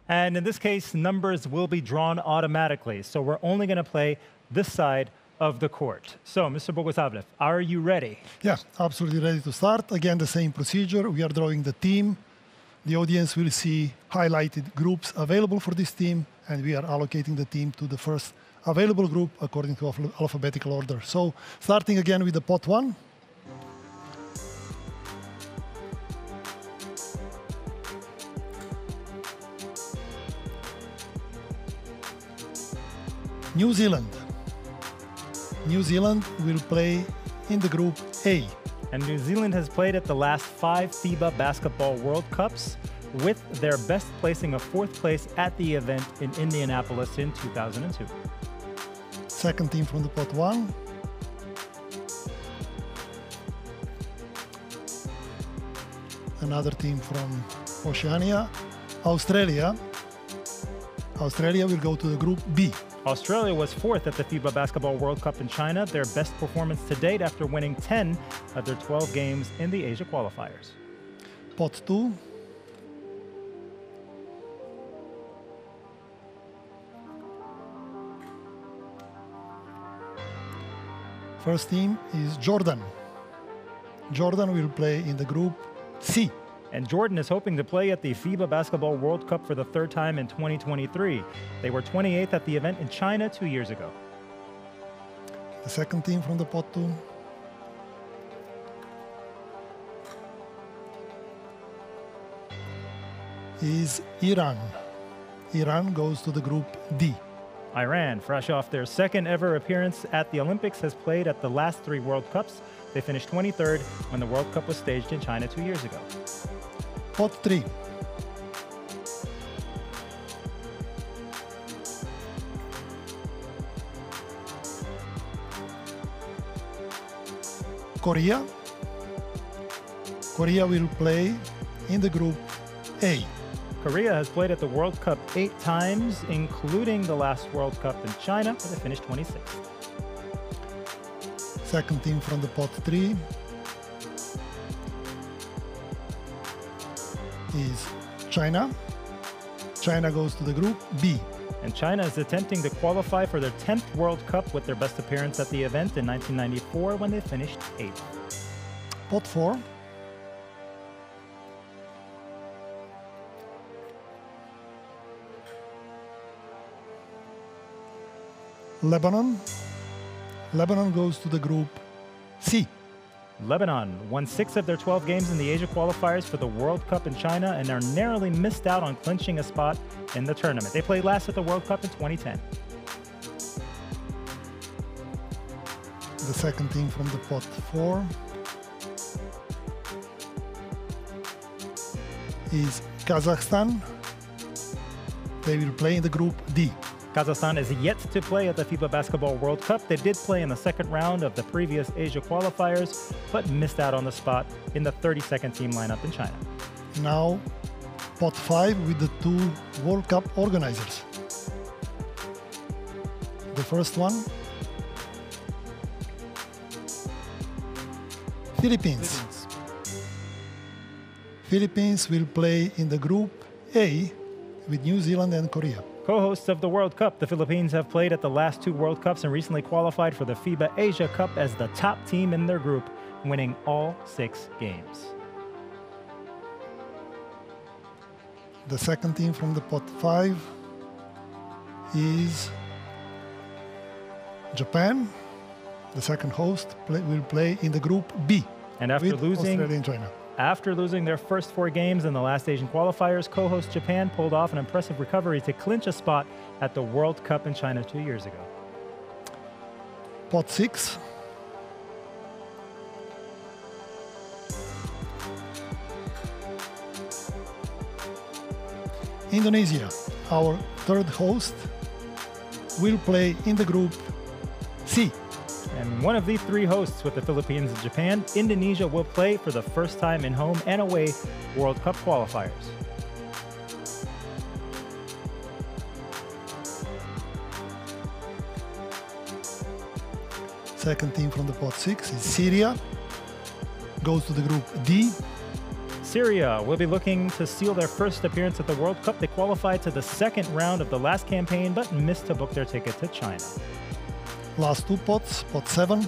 And in this case, numbers will be drawn automatically. So we're only going to play this side of the court. So, Mr. Boguslavlev, are you ready? Yeah, absolutely ready to start. Again, the same procedure. We are drawing the team. The audience will see highlighted groups available for this team, and we are allocating the team to the first available group according to alphabetical order. So, starting again with the Pot 1. New Zealand. New Zealand will play in the group A. And New Zealand has played at the last 5 FIBA Basketball World Cups, with their best placing of 4th place at the event in Indianapolis in 2002. Second team from the Pot 1. Another team from Oceania. Australia. Australia will go to the group B. Australia was 4th at the FIBA Basketball World Cup in China, their best performance to date after winning 10 of their 12 games in the Asia qualifiers. Pot 2. First team is Jordan. Jordan will play in the group C. And Jordan is hoping to play at the FIBA Basketball World Cup for the 3rd time in 2023. They were 28th at the event in China 2 years ago. The second team from the Pot 2. Is Iran. Iran goes to the group D. Iran, fresh off their 2nd ever appearance at the Olympics, has played at the last 3 World Cups. They finished 23rd when the World Cup was staged in China 2 years ago. Pot 3. Korea. Korea will play in the Group A. Korea has played at the World Cup 8 times, including the last World Cup in China, where they finished 26th. Second team from the pot 3 is China. China goes to the Group B. And China is attempting to qualify for their 10th World Cup with their best appearance at the event in 1994 when they finished 8th. Pot 4 Lebanon. Lebanon goes to the Group C. Lebanon won 6 of their 12 games in the Asia qualifiers for the World Cup in China and are narrowly missed out on clinching a spot in the tournament. They played last at the World Cup in 2010. The second team from the pot 4 is Kazakhstan. They will play in the Group D. Kazakhstan is yet to play at the FIBA Basketball World Cup. They did play in the second round of the previous Asia qualifiers, but missed out on the spot in the 32nd team lineup in China. Now, pot 5 with the 2 World Cup organizers. The first one, Philippines. Philippines will play in the Group A with New Zealand and Korea. Co-hosts of the World Cup, the Philippines have played at the last 2 World Cups and recently qualified for the FIBA Asia Cup as the top team in their group, winning all 6 games. The second team from the pot 5 is Japan. The second host will play in the Group B. And after with losing Australia and China. After losing their first 4 games in the last Asian qualifiers, co-host Japan pulled off an impressive recovery to clinch a spot at the World Cup in China 2 years ago. Pot 6. Indonesia, our third host, will play in the Group C. And one of these 3 hosts with the Philippines and Japan, Indonesia will play for the first time in home and away World Cup qualifiers. Second team from the pot 6 is Syria. Goes to the Group D. Syria will be looking to seal their first appearance at the World Cup. They qualified to the second round of the last campaign, but missed to book their ticket to China. Last 2 pots, pot 7.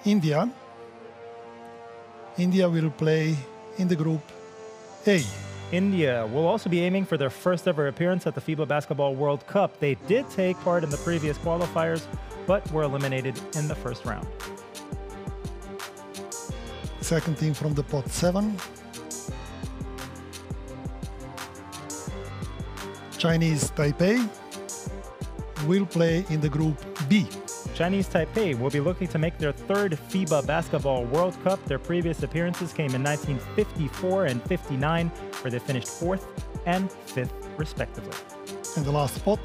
India. India will play in the Group A. India will also be aiming for their first ever appearance at the FIBA Basketball World Cup. They did take part in the previous qualifiers, but were eliminated in the first round. Second team from the pot 7. Chinese Taipei will play in the Group B. Chinese Taipei will be looking to make their 3rd FIBA Basketball World Cup. Their previous appearances came in 1954 and 59, where they finished 4th and 5th, respectively. And the last spot,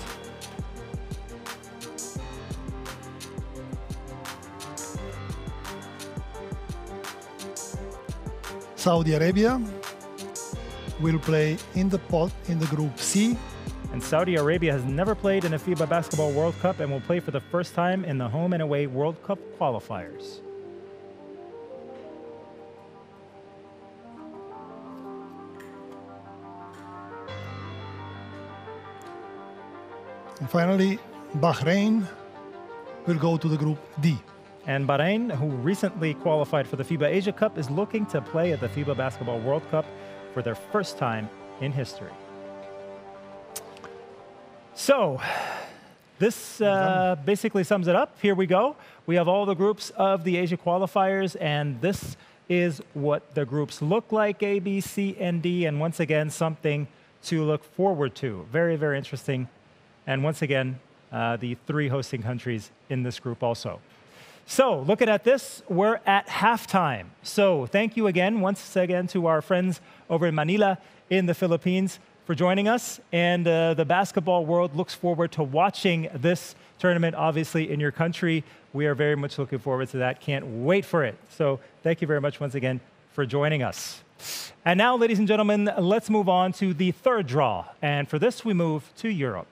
Saudi Arabia will play in the Group C. And Saudi Arabia has never played in a FIBA Basketball World Cup and will play for the first time in the home and away World Cup qualifiers. And finally, Bahrain will go to the Group D. And Bahrain, who recently qualified for the FIBA Asia Cup, is looking to play at the FIBA Basketball World Cup for their first time in history. So, this basically sums it up. Here we go. We have all the groups of the Asia qualifiers, and this is what the groups look like, A, B, C, and D. And once again, something to look forward to. Very, very interesting. And once again, the 3 hosting countries in this group also. So, looking at this, we're at halftime. So, thank you again, once again, to our friends over in Manila in the Philippines for joining us. And the basketball world looks forward to watching this tournament, obviously, in your country. We are very much looking forward to that. Can't wait for it. So thank you very much once again for joining us. And now, ladies and gentlemen, let's move on to the third draw. And for this, we move to Europe.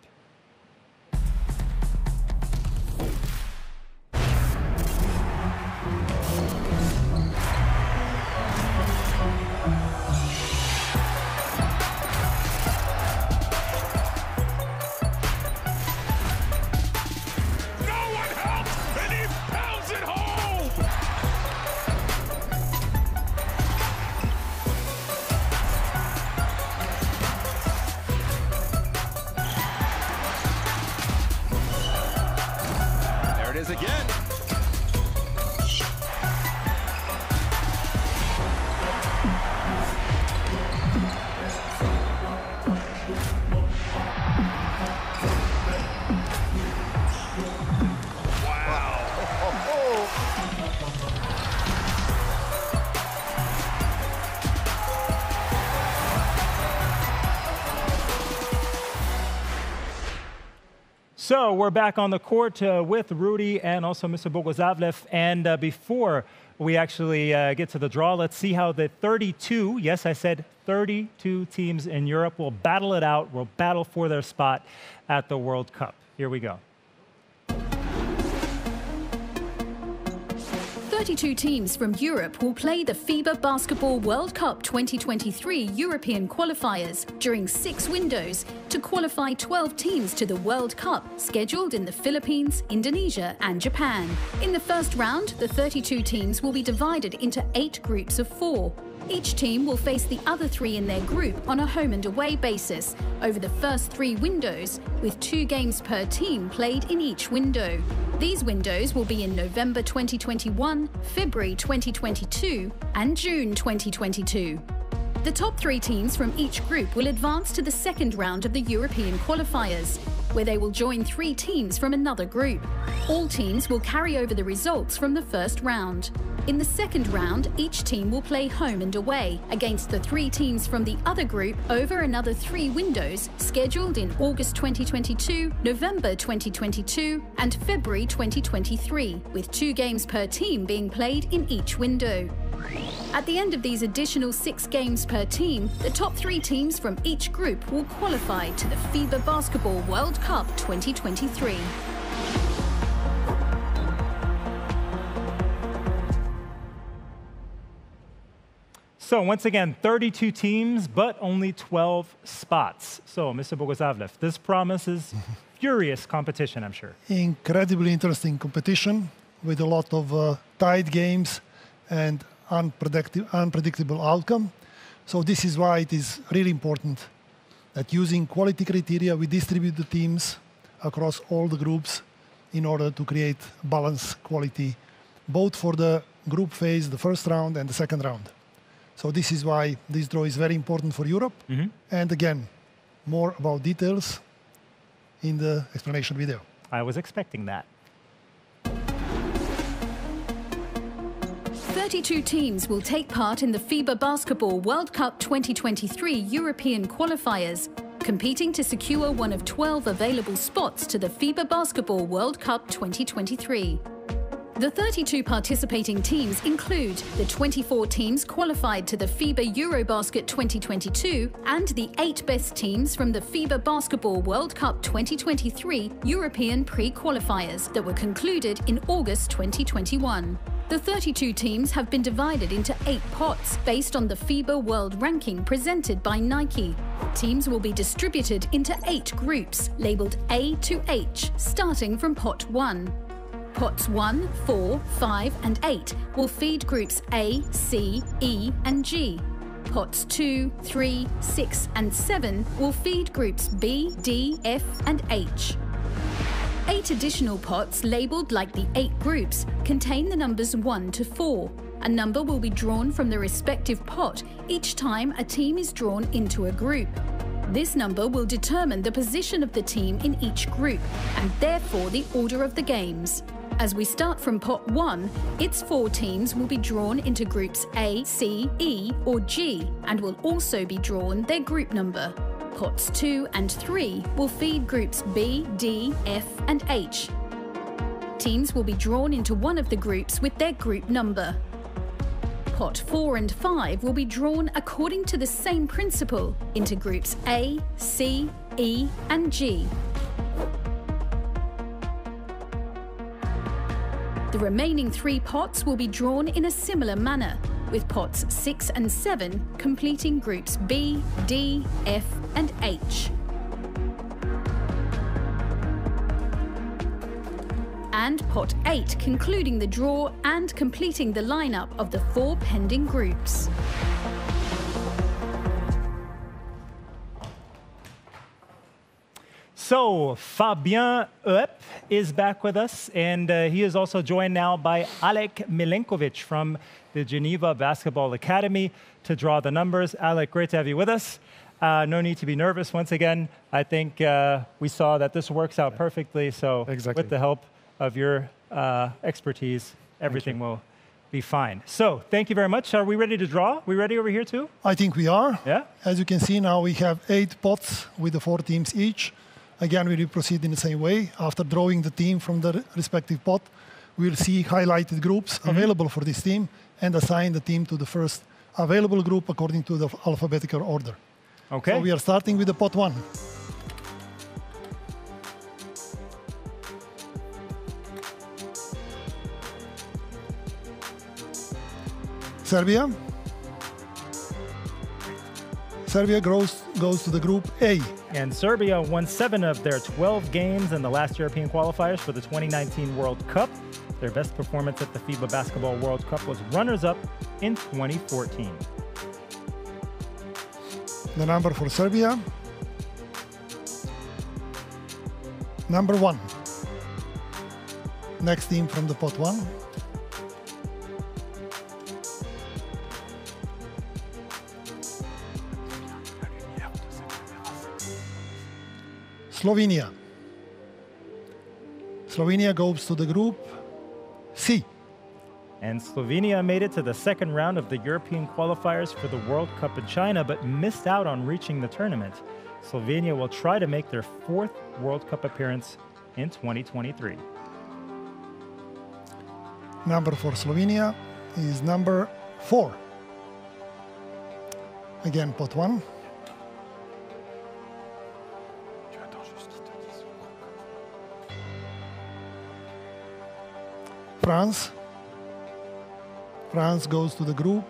Again. So we're back on the court with Rudy and also Mr. Bogoslavlev. And before we actually get to the draw, let's see how the 32, yes, I said 32 teams in Europe will battle it out, will battle for their spot at the World Cup. Here we go. 32 teams from Europe will play the FIBA Basketball World Cup 2023 European qualifiers during 6 windows to qualify 12 teams to the World Cup, scheduled in the Philippines, Indonesia and Japan. In the first round, the 32 teams will be divided into 8 groups of 4. Each team will face the other 3 in their group on a home and away basis over the first 3 windows, with 2 games per team played in each window. These windows will be in November 2021, February 2022 and June 2022. The top 3 teams from each group will advance to the second round of the European qualifiers, where they will join 3 teams from another group. All teams will carry over the results from the first round. In the second round, each team will play home and away against the 3 teams from the other group over another 3 windows scheduled in August 2022, November 2022 and February 2023, with 2 games per team being played in each window. At the end of these additional 6 games per team, the top 3 teams from each group will qualify to the FIBA Basketball World Cup 2023. So once again, 32 teams, but only 12 spots. So, Mr. Bogoslavlev, this promises furious competition, I'm sure. Incredibly interesting competition with a lot of tight games and unpredictable outcome. So this is why it is really important that using quality criteria, we distribute the teams across all the groups in order to create balanced quality, both for the group phase, the first round and the second round. So this is why this draw is very important for Europe. And again, more about details in the explanation video. I was expecting that. 32 teams will take part in the FIBA Basketball World Cup 2023 European qualifiers, competing to secure one of 12 available spots to the FIBA Basketball World Cup 2023. The 32 participating teams include the 24 teams qualified to the FIBA Eurobasket 2022 and the 8 best teams from the FIBA Basketball World Cup 2023 European pre-qualifiers that were concluded in August 2021. The 32 teams have been divided into 8 pots based on the FIBA World Ranking presented by Nike. Teams will be distributed into 8 groups, labelled A to H, starting from Pot 1. Pots 1, 4, 5 and 8 will feed groups A, C, E and G. Pots 2, 3, 6 and 7 will feed groups B, D, F and H. 8 additional pots labelled like the 8 groups contain the numbers 1 to 4. A number will be drawn from the respective pot each time a team is drawn into a group. This number will determine the position of the team in each group and therefore the order of the games. As we start from pot 1, its 4 teams will be drawn into groups A, C, E or G and will also be drawn their group number. Pots 2 and 3 will feed groups B, D, F and H. Teams will be drawn into one of the groups with their group number. Pot 4 and 5 will be drawn according to the same principle into groups A, C, E and G. The remaining 3 pots will be drawn in a similar manner, with pots 6 and 7 completing groups B, D, F and H. And pot 8 concluding the draw and completing the lineup of the 4 pending groups. So Fabien Oep is back with us, and he is also joined now by Alek Milenkovic from the Geneva Basketball Academy to draw the numbers. Alek, great to have you with us. No need to be nervous once again. I think we saw that this works out perfectly, so with the help of your expertise, everything will be fine. So thank you very much. Are we ready to draw? We ready over here too? I think we are. Yeah. As you can see now, we have 8 pots with the 4 teams each. Again, we will proceed in the same way. After drawing the team from the respective pot, we'll see highlighted groups available for this team and assign the team to the first available group according to the alphabetical order. Okay. So we are starting with the pot 1. Serbia. Serbia goes to the group A. And Serbia won 7 of their 12 games in the last European qualifiers for the 2019 World Cup. Their best performance at the FIBA Basketball World Cup was runners-up in 2014. The number for Serbia, number 1. Next team from the pot 1. Slovenia. Slovenia goes to the group C. And Slovenia made it to the second round of the European qualifiers for the World Cup in China, but missed out on reaching the tournament. Slovenia will try to make their 4th World Cup appearance in 2023. Number for Slovenia is number 4. Again, pot 1. France. France goes to the group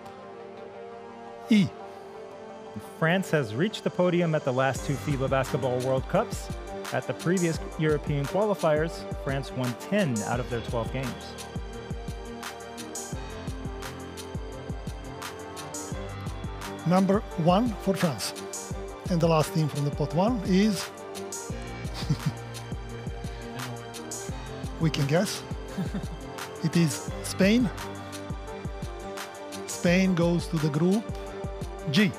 E. France has reached the podium at the last 2 FIBA Basketball World Cups. At the previous European qualifiers, France won 10 out of their 12 games. Number 1 for France. And the last team from the pot 1 is... we can guess. It is Spain. Spain goes to the group G.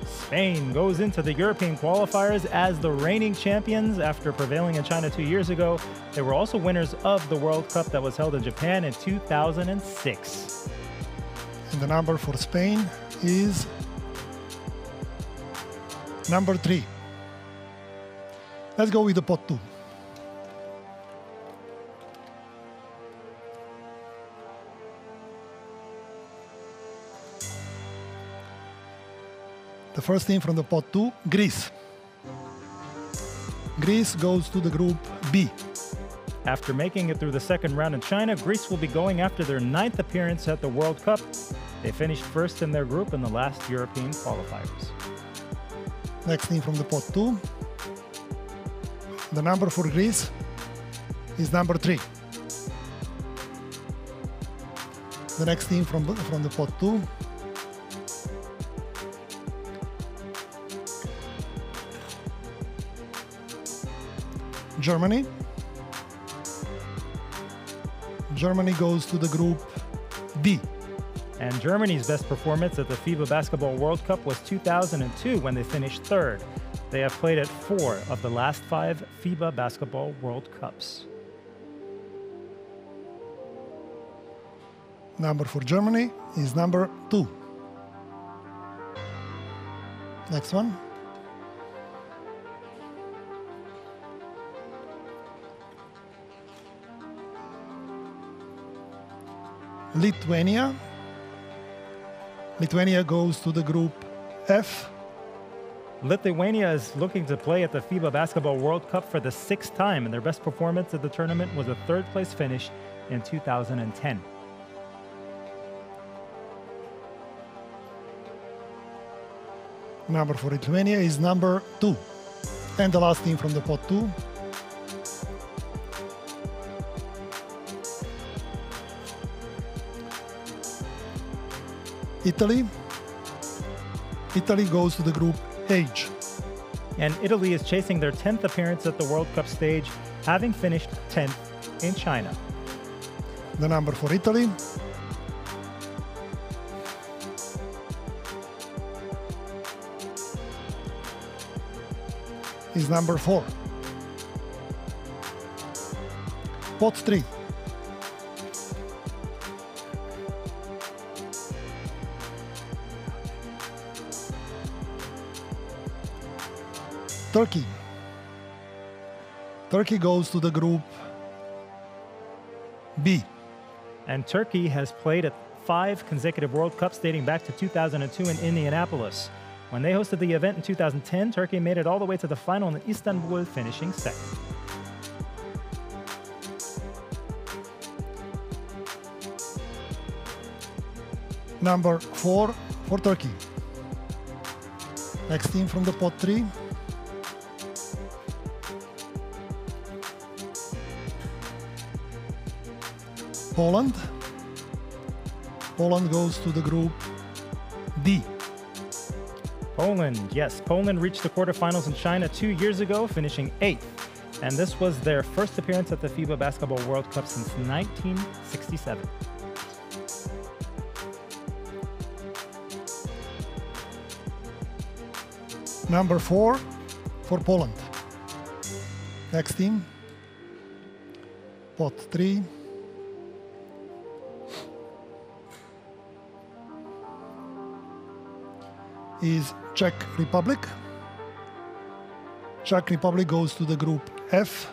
Spain goes into the European qualifiers as the reigning champions after prevailing in China 2 years ago. They were also winners of the World Cup that was held in Japan in 2006. And the number for Spain is number 3. Let's go with the pot 2. The first team from the pot 2, Greece. Greece goes to the group B. After making it through the second round in China, Greece will be going after their 9th appearance at the World Cup. They finished first in their group in the last European qualifiers. Next team from the pot 2. The number for Greece is number 3. The next team from the pot 2. Germany. Germany goes to the group D. And Germany's best performance at the FIBA Basketball World Cup was 2002 when they finished 3rd. They have played at 4 of the last 5 FIBA Basketball World Cups. Number for Germany is number 2. Next one. Lithuania. Lithuania goes to the group F. Lithuania is looking to play at the FIBA Basketball World Cup for the 6th time, and their best performance at the tournament was a 3rd-place finish in 2010. Number for Lithuania is number 2. And the last team from the pot 2. Italy. Italy goes to the group H. And Italy is chasing their 10th appearance at the World Cup stage, having finished 10th in China. The number for Italy is number 4. Pot 3. Turkey. Turkey goes to the group B. And Turkey has played at 5 consecutive World Cups dating back to 2002 in Indianapolis. When they hosted the event in 2010, Turkey made it all the way to the final in Istanbul, finishing 2nd. Number 4 for Turkey. Next team from the pot 3. Poland. Poland goes to the group D. Poland, yes. Poland reached the quarterfinals in China 2 years ago, finishing 8th. And this was their first appearance at the FIBA Basketball World Cup since 1967. Number 4 for Poland. Next team. Pot 3. Is Czech Republic. Czech Republic goes to the group F.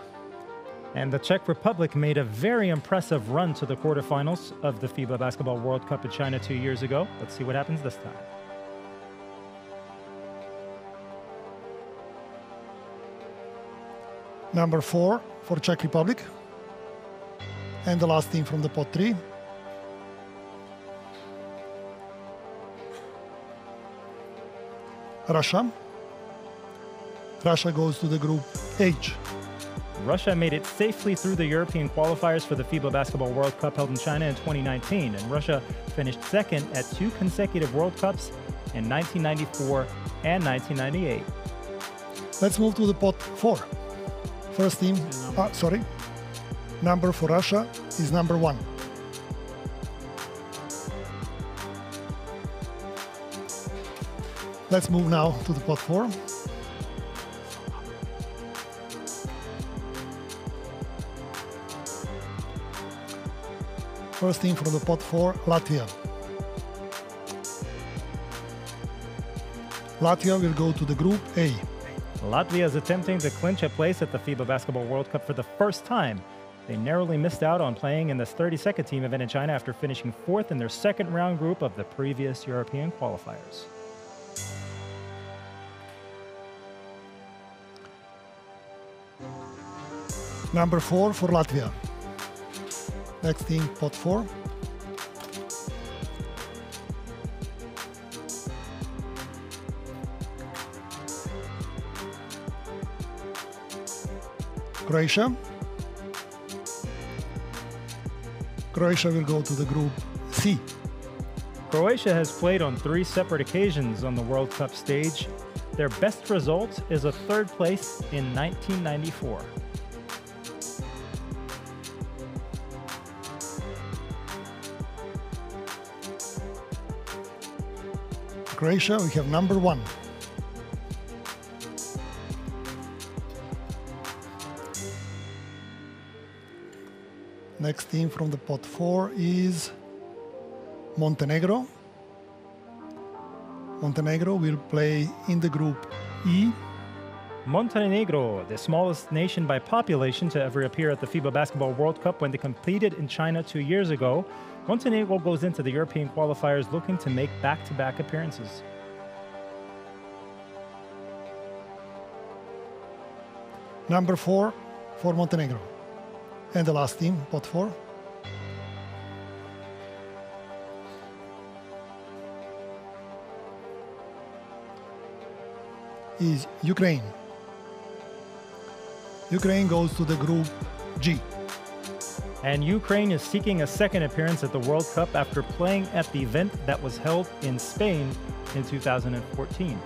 And the Czech Republic made a very impressive run to the quarterfinals of the FIBA Basketball World Cup in China 2 years ago. Let's see what happens this time. Number 4 for Czech Republic. And the last team from the pot 3. Russia. Russia goes to the group H. Russia made it safely through the European qualifiers for the FIBA Basketball World Cup held in China in 2019, and Russia finished 2nd at 2 consecutive World Cups in 1994 and 1998. Let's move to the pot 4. First team, number for Russia is number 1. Let's move now to the pot 4. First team from the pot 4, Latvia. Latvia will go to the group A. Latvia is attempting to clinch a place at the FIBA Basketball World Cup for the first time. They narrowly missed out on playing in this 32nd team event in China after finishing 4th in their 2nd round group of the previous European qualifiers. Number 4 for Latvia. Next team, pot 4. Croatia. Croatia will go to the group C. Croatia has played on 3 separate occasions on the World Cup stage. Their best result is a 3rd place in 1994. Croatia, we have number 1. Next team from the pot 4 is Montenegro. Montenegro will play in the group E. Montenegro, the smallest nation by population to ever appear at the FIBA Basketball World Cup when they competed in China 2 years ago, Montenegro goes into the European qualifiers looking to make back-to-back appearances. Number 4 for Montenegro. And the last team, pot 4. Is Ukraine. Ukraine goes to the group G. And Ukraine is seeking a second appearance at the World Cup after playing at the event that was held in Spain in 2014.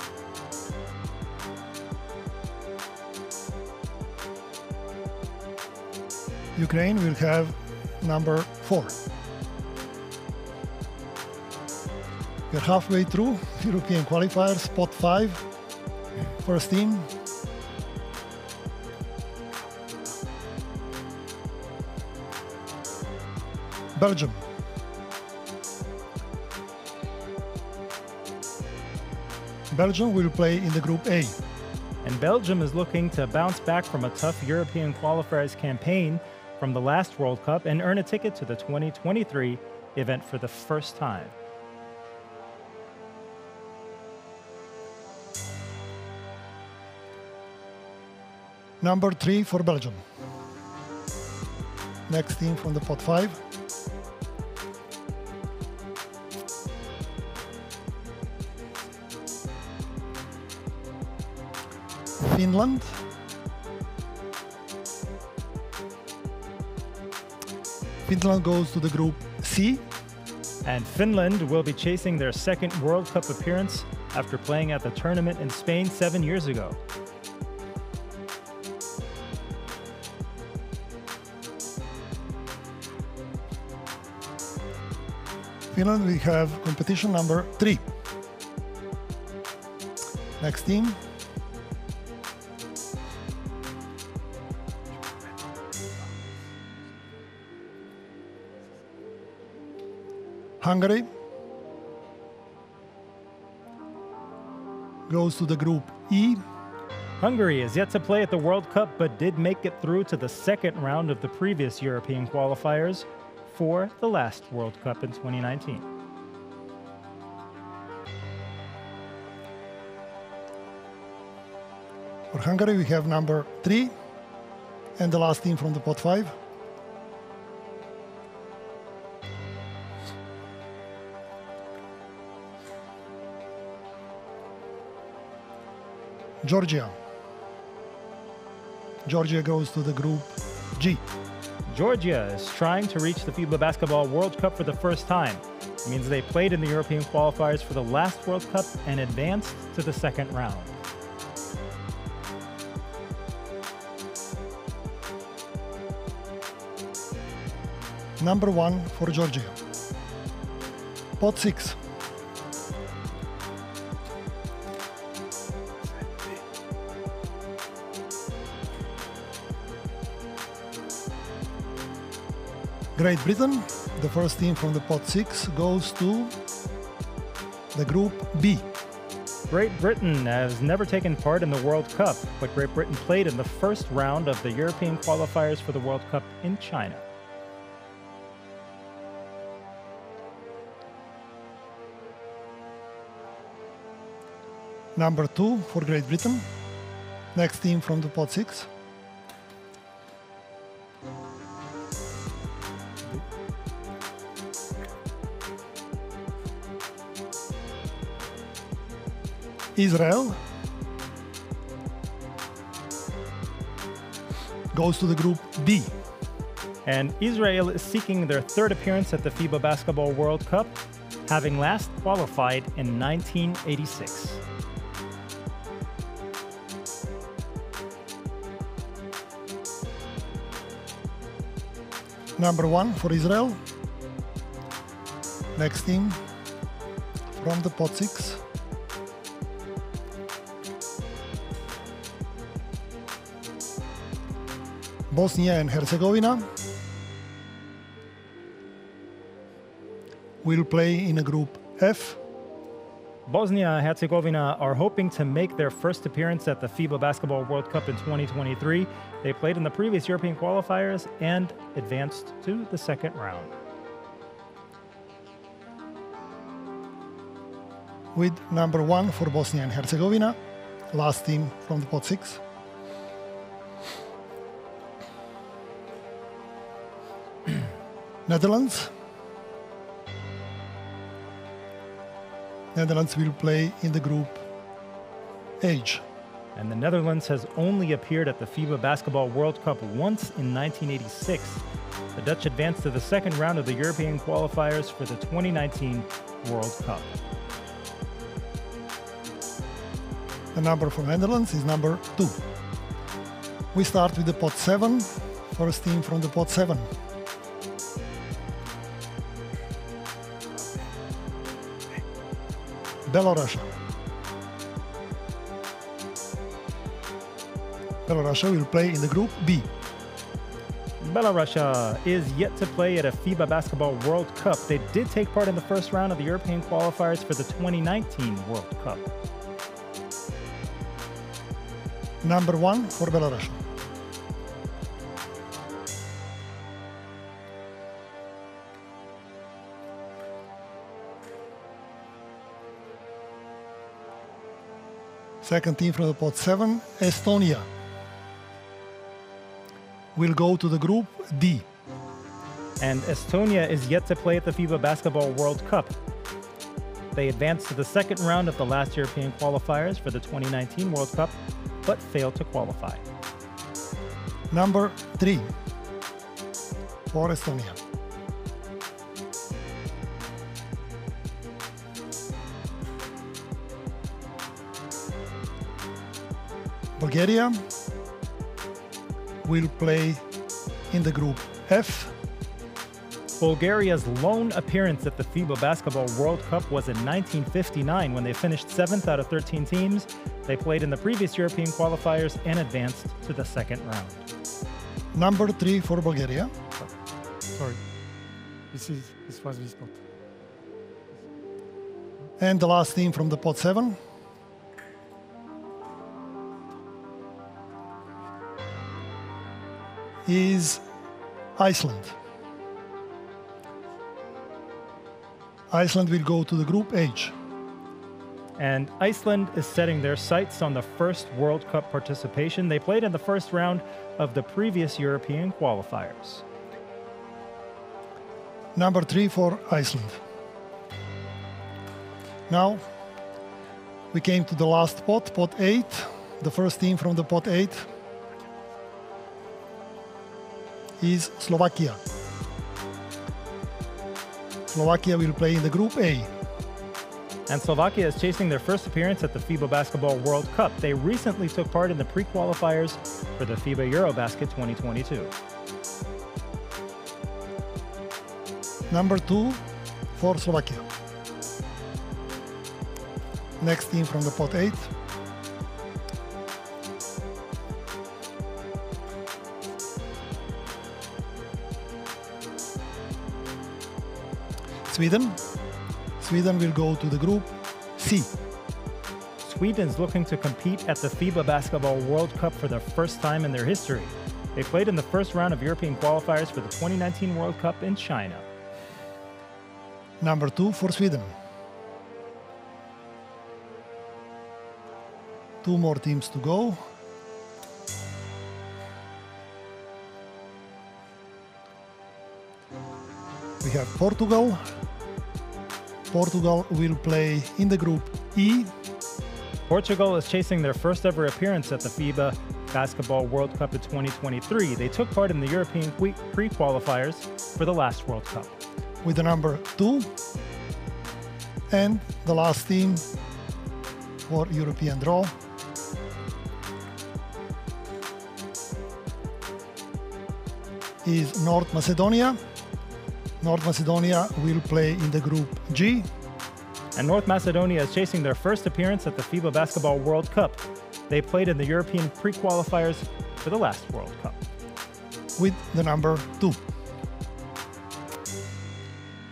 Ukraine will have number 4. We're halfway through European qualifiers, pot 5, first team. Belgium. Belgium will play in the group A. And Belgium is looking to bounce back from a tough European qualifiers campaign from the last World Cup and earn a ticket to the 2023 event for the first time. Number 3 for Belgium. Next team from the pot 5. Finland. Finland goes to the group C. And Finland will be chasing their second World Cup appearance after playing at the tournament in Spain 7 years ago. Finland will have competition number 3. Next team. Hungary goes to the group E. Hungary is yet to play at the World Cup, but did make it through to the second round of the previous European qualifiers for the last World Cup in 2019. For Hungary, we have number 3 and the last team from the pot 5. Georgia. Georgia goes to the group G. Georgia is trying to reach the FIBA Basketball World Cup for the first time. It means they played in the European qualifiers for the last World Cup and advanced to the second round. Number 1 for Georgia. Pot 6. Great Britain, the first team from the pot 6, goes to the group B. Great Britain has never taken part in the World Cup, but Great Britain played in the first round of the European qualifiers for the World Cup in China. Number 2 for Great Britain. Next team from the pot 6. Israel goes to the group B. And Israel is seeking their third appearance at the FIBA Basketball World Cup, having last qualified in 1986. Number 1 for Israel. Next team from the pot 6. Bosnia and Herzegovina will play in a group F. Bosnia and Herzegovina are hoping to make their first appearance at the FIBA Basketball World Cup in 2023. They played in the previous European qualifiers and advanced to the second round. with number 1 for Bosnia and Herzegovina, last team from the pot 6. Netherlands. Netherlands will play in the group H. And the Netherlands has only appeared at the FIBA Basketball World Cup once in 1986. The Dutch advanced to the second round of the European qualifiers for the 2019 World Cup. The number for Netherlands is number 2. We start with the pot 7, first team from the pot 7. Belarus. Belarus will play in the group B. Belarus is yet to play at a FIBA Basketball World Cup. They did take part in the first round of the European qualifiers for the 2019 World Cup. Number 1 for Belarus. Second team from the pot 7, Estonia, will go to the group D. And Estonia is yet to play at the FIBA Basketball World Cup. They advanced to the second round of the last European qualifiers for the 2019 World Cup, but failed to qualify. Number 3 for Estonia. Bulgaria will play in the group F. Bulgaria's lone appearance at the FIBA Basketball World Cup was in 1959 when they finished 7th out of 13 teams. They played in the previous European qualifiers and advanced to the second round. Number 3 for Bulgaria. Sorry, this was this pot. And the last team from the pot 7. Is Iceland. Iceland will go to the group H. And Iceland is setting their sights on the first World Cup participation. They played in the first round of the previous European qualifiers. Number 3 for Iceland. Now, we came to the last pot, pot 8. The first team from the pot 8 is Slovakia. Slovakia will play in the group A. And Slovakia is chasing their first appearance at the FIBA Basketball World Cup. They recently took part in the pre-qualifiers for the FIBA Eurobasket 2022. Number 2 for Slovakia. Next team from the pot 8. Sweden. Sweden will go to the group C. Sweden's looking to compete at the FIBA Basketball World Cup for the first time in their history. They played in the first round of European qualifiers for the 2019 World Cup in China. Number 2 for Sweden. 2 more teams to go. We have Portugal. Portugal will play in the group E. Portugal is chasing their first ever appearance at the FIBA Basketball World Cup in 2023. They took part in the European pre-qualifiers for the last World Cup. With the number 2. And the last team for European draw is North Macedonia. North Macedonia will play in the group G. And North Macedonia is chasing their first appearance at the FIBA Basketball World Cup. They played in the European pre-qualifiers for the last World Cup. With the number 2.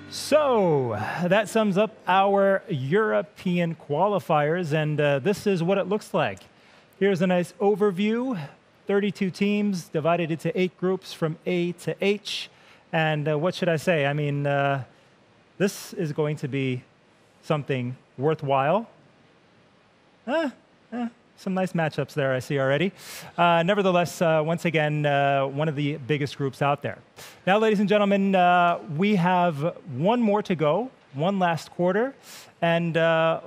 So that sums up our European qualifiers, and this is what it looks like. Here's a nice overview. 32 teams divided into 8 groups from A to H. And what should I say? I mean, this is going to be something worthwhile. Some nice matchups there I see already. Nevertheless, once again, one of the biggest groups out there. Now, ladies and gentlemen, we have one more to go, one last quarter, and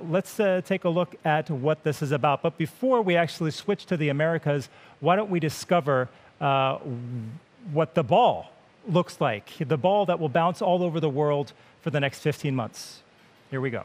let's take a look at what this is about. But before we actually switch to the Americas, why don't we discover what the ball looks like, the ball that will bounce all over the world for the next 15 months. Here we go.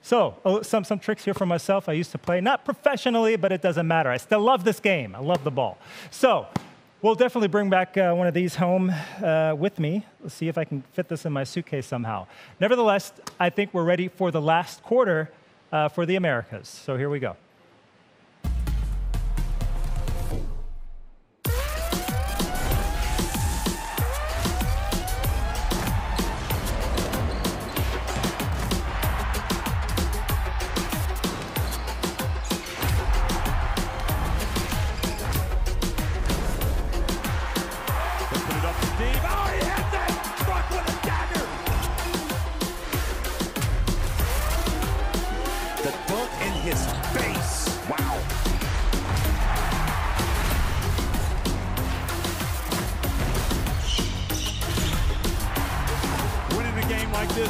So, some tricks here for myself. I used to play, not professionally, but it doesn't matter. I still love this game. I love the ball. So, we'll definitely bring back one of these home with me. Let's see if I can fit this in my suitcase somehow. Nevertheless, I think we're ready for the last quarter for the Americas. So here we go.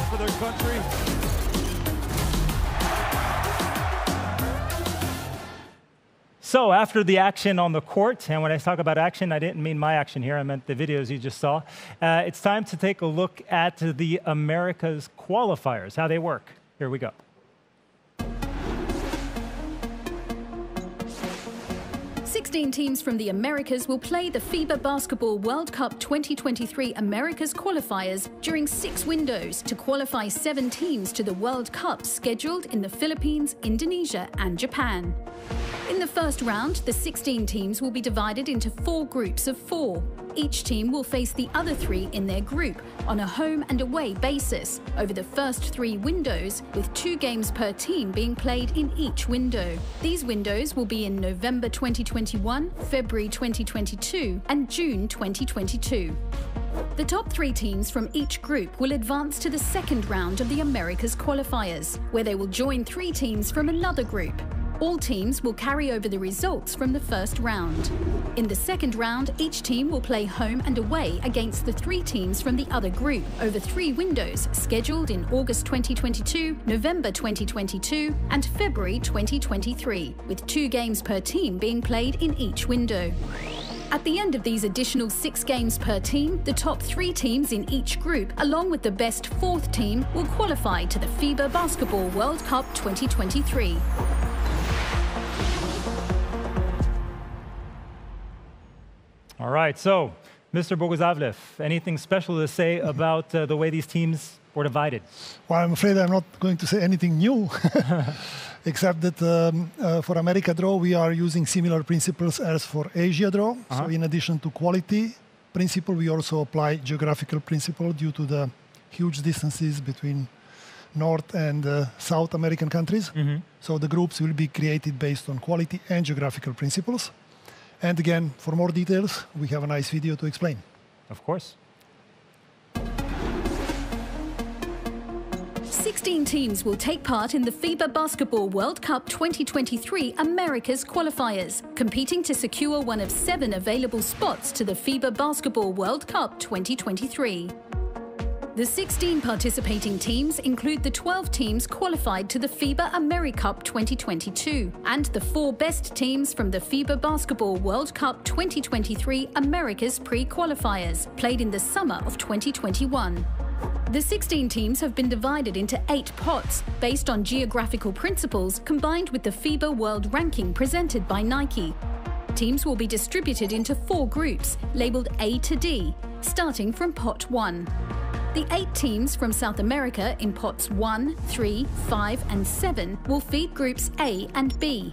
For their country. So after the action on the court, and when I talk about action, I didn't mean my action here, I meant the videos you just saw. It's time to take a look at the Americas qualifiers, how they work. Here we go. 16 teams from the Americas will play the FIBA Basketball World Cup 2023 Americas qualifiers during 6 windows to qualify 7 teams to the World Cup scheduled in the Philippines, Indonesia and Japan. In the first round, the 16 teams will be divided into 4 groups of 4. Each team will face the other 3 in their group on a home and away basis over the first 3 windows, with 2 games per team being played in each window. These windows will be in November 2021, February 2022 and June 2022. The top 3 teams from each group will advance to the second round of the Americas qualifiers, where they will join 3 teams from another group. All teams will carry over the results from the first round. In the second round, each team will play home and away against the 3 teams from the other group over 3 windows scheduled in August 2022, November 2022 and February 2023, with 2 games per team being played in each window. At the end of these additional 6 games per team, the top 3 teams in each group, along with the best 4th team, will qualify to the FIBA Basketball World Cup 2023. All right, so Mr. Boguslavlev, anything special to say about the way these teams were divided? Well, I'm afraid I'm not going to say anything new, except that for America draw, we are using similar principles as for Asia draw. So in addition to quality principle, we also apply geographical principle due to the huge distances between North and South American countries. So the groups will be created based on quality and geographical principles. And again, for more details, we have a nice video to explain. Of course. 16 teams will take part in the FIBA Basketball World Cup 2023 Americas qualifiers, competing to secure one of 7 available spots to the FIBA Basketball World Cup 2023. The 16 participating teams include the 12 teams qualified to the FIBA AmeriCup 2022 and the 4 best teams from the FIBA Basketball World Cup 2023 Americas pre-qualifiers, played in the summer of 2021. The 16 teams have been divided into 8 pots based on geographical principles combined with the FIBA World Ranking presented by Nike. Teams will be distributed into 4 groups, labeled A to D, starting from pot 1. The 8 teams from South America in pots 1, 3, 5 and 7 will feed groups A and B.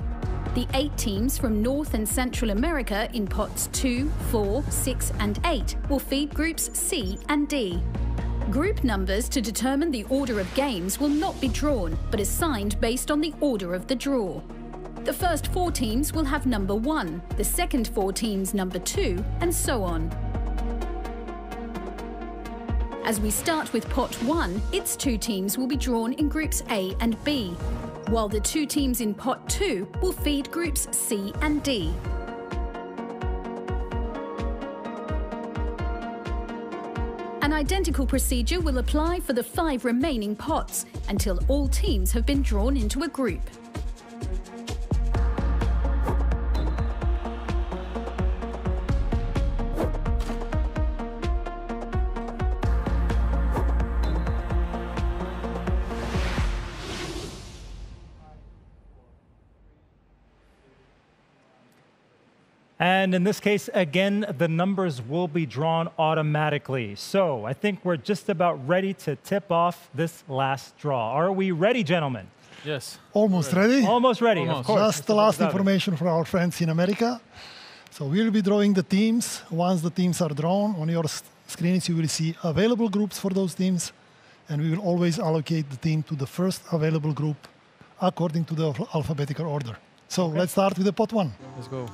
The 8 teams from North and Central America in pots 2, 4, 6 and 8 will feed groups C and D. Group numbers to determine the order of games will not be drawn, but assigned based on the order of the draw. The first 4 teams will have number 1, the second 4 teams number 2, and so on. As we start with pot 1, its 2 teams will be drawn in groups A and B, while the 2 teams in pot 2 will feed groups C and D. An identical procedure will apply for the 5 remaining pots until all teams have been drawn into a group. And in this case, again, the numbers will be drawn automatically. So I think we're just about ready to tip off this last draw. Are we ready, gentlemen? Yes. Almost ready? Almost ready, of course. Just the last information for our friends in America. So we'll be drawing the teams. Once the teams are drawn, on your screens you will see available groups for those teams. And we will always allocate the team to the first available group according to the alphabetical order. So let's start with the pot 1. Let's go.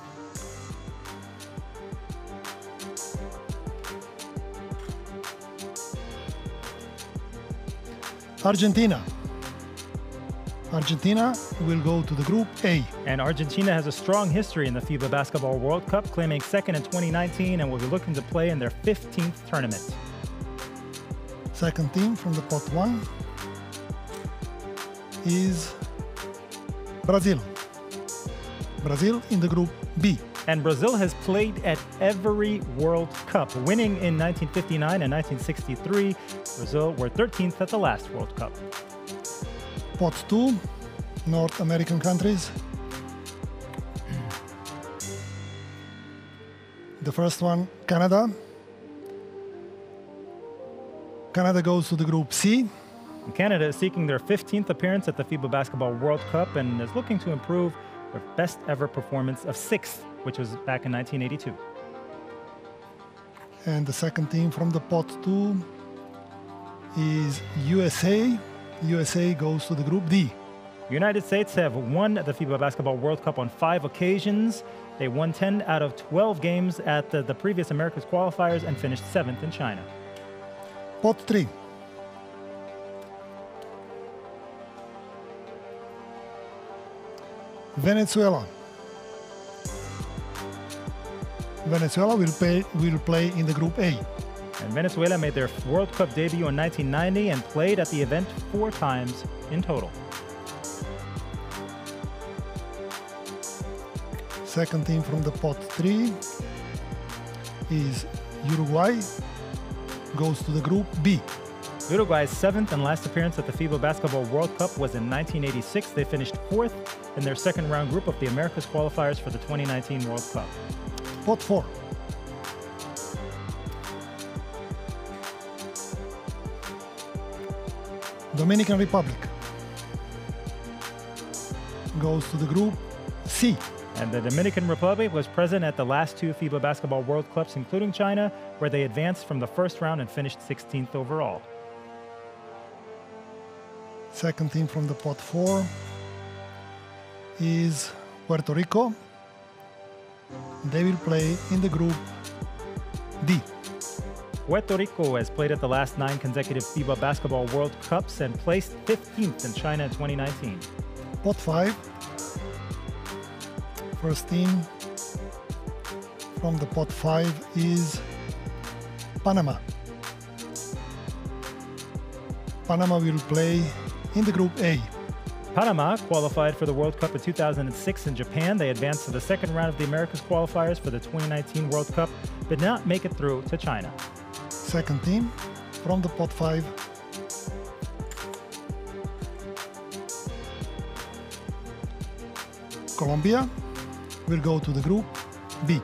Argentina. Argentina will go to the group A. And Argentina has a strong history in the FIBA Basketball World Cup, claiming second in 2019 and will be looking to play in their 15th tournament. Second team from the pot 1 is Brazil. Brazil in the group B. And Brazil has played at every World Cup, winning in 1959 and 1963. Brazil were 13th at the last World Cup. Pot 2, North American countries. The first one, Canada. Canada goes to the group C. Canada is seeking their 15th appearance at the FIBA Basketball World Cup and is looking to improve their best ever performance of 6th, which was back in 1982. And the second team from the pot 2 is USA. USA goes to the group D. United States have won the FIBA Basketball World Cup on 5 occasions. They won 10 out of 12 games at the previous America's qualifiers and finished 7th in China. Pot 3. Venezuela. Venezuela will play in the group A. And Venezuela made their World Cup debut in 1990 and played at the event 4 times in total. Second team from the pot 3 is Uruguay, goes to the group B. Uruguay's 7th and last appearance at the FIBA Basketball World Cup was in 1986. They finished 4th in their second round group of the Americas qualifiers for the 2019 World Cup. Pot 4. Dominican Republic goes to the group C. And the Dominican Republic was present at the last 2 FIBA Basketball World Cups, including China, where they advanced from the first round and finished 16th overall. Second team from the pot 4 is Puerto Rico. They will play in the group D. Puerto Rico has played at the last 9 consecutive FIBA Basketball World Cups and placed 15th in China in 2019. Pot 5. First team from the pot 5 is Panama. Panama will play in the group A. Panama qualified for the World Cup in 2006 in Japan. They advanced to the second round of the Americas qualifiers for the 2019 World Cup, but did not make it through to China. Second team from the pot 5. Colombia will go to the group B.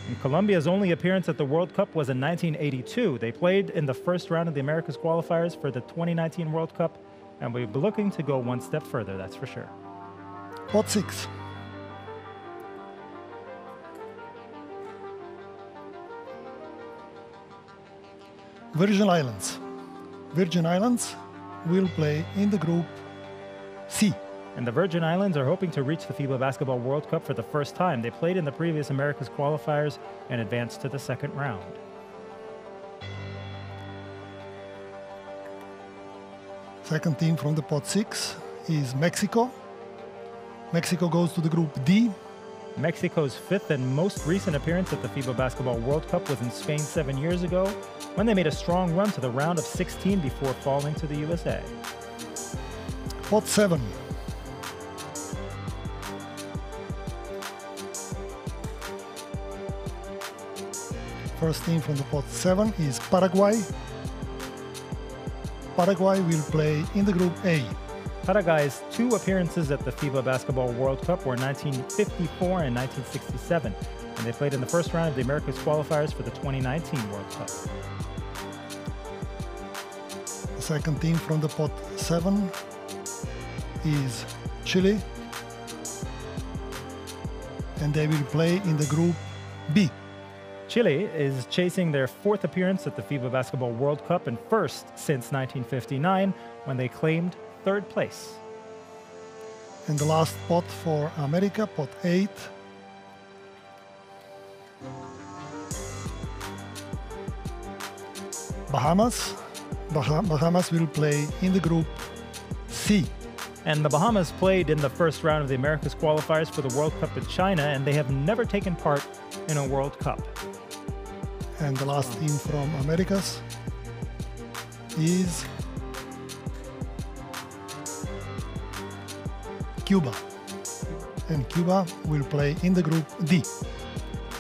And Colombia's only appearance at the World Cup was in 1982. They played in the first round of the Americas qualifiers for the 2019 World Cup, and we'll be looking to go one step further, that's for sure. Pot 6. Virgin Islands. Virgin Islands will play in the group C. And the Virgin Islands are hoping to reach the FIBA Basketball World Cup for the first time. They played in the previous Americas qualifiers and advanced to the second round. Second team from the pot 6 is Mexico. Mexico goes to the group D. Mexico's fifth and most recent appearance at the FIBA Basketball World Cup was in Spain 7 years ago, when they made a strong run to the round of 16 before falling to the USA. Pot 7. First team from the pot 7 is Paraguay. Paraguay will play in the group A. Paraguay's two appearances at the FIBA Basketball World Cup were 1954 and 1967, and they played in the first round of the Americas qualifiers for the 2019 World Cup. The second team from the pot 7 is Chile, and they will play in the group B. Chile is chasing their fourth appearance at the FIBA Basketball World Cup and first since 1959, when they claimed third place. And the last pot for America, pot 8. Bahamas. Bahamas will play in the group C. And the Bahamas played in the first round of the Americas qualifiers for the World Cup in China, and they have never taken part in a World Cup. And the last team from Americas is Cuba. And Cuba will play in the group D.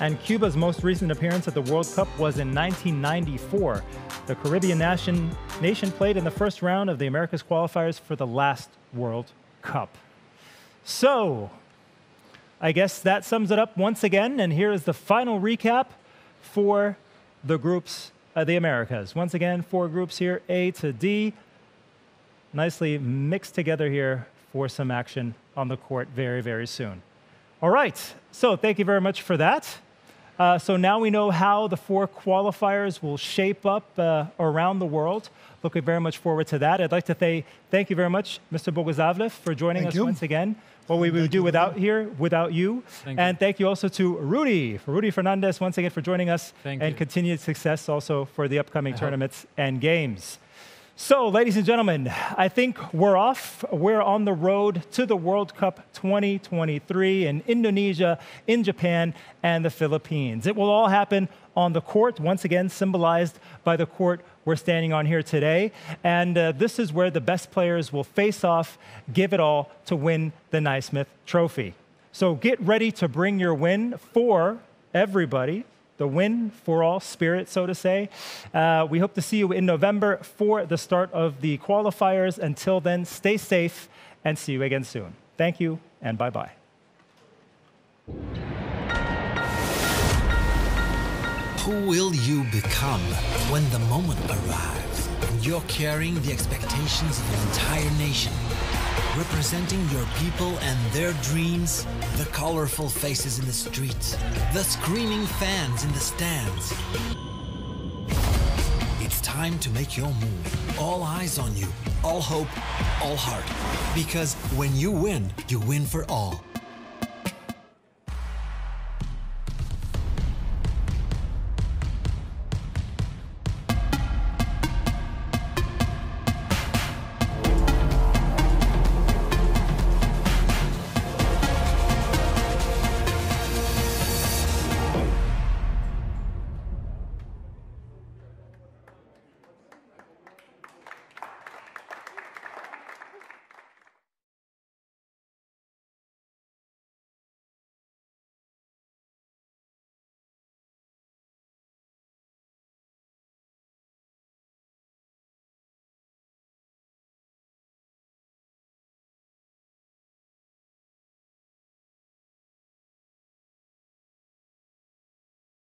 And Cuba's most recent appearance at the World Cup was in 1994. The Caribbean nation played in the first round of the Americas qualifiers for the last World Cup. So, I guess that sums it up once again, and here is the final recap for the groups of the Americas. Once again, 4 groups here, A to D, nicely mixed together here for some action on the court very, very soon. All right, so thank you very much for that. So now we know how the 4 qualifiers will shape up around the world. Looking very much forward to that. I'd like to say thank you very much, Mr. Boguslavlev, for joining us once again. What we would do without you. And thank you also to Rudy Fernandez, once again for joining us. And continued success also for the upcoming tournaments and games. So, ladies and gentlemen, I think we're off. We're on the road to the World Cup 2023 in Indonesia, in Japan, and the Philippines. It will all happen on the court, once again symbolized by the court we're standing on here today. And this is where the best players will face off, give it all to win the Naismith Trophy. So get ready to bring your win for everybody. The win for all spirit, so to say. We hope to see you in November for the start of the qualifiers. Until then, stay safe and see you again soon. Thank you and bye-bye. Who will you become when the moment arrives and you're carrying the expectations of an entire nation? Representing your people and their dreams, the colorful faces in the streets, the screaming fans in the stands. It's time to make your move. All eyes on you, all hope, all heart. Because when you win for all.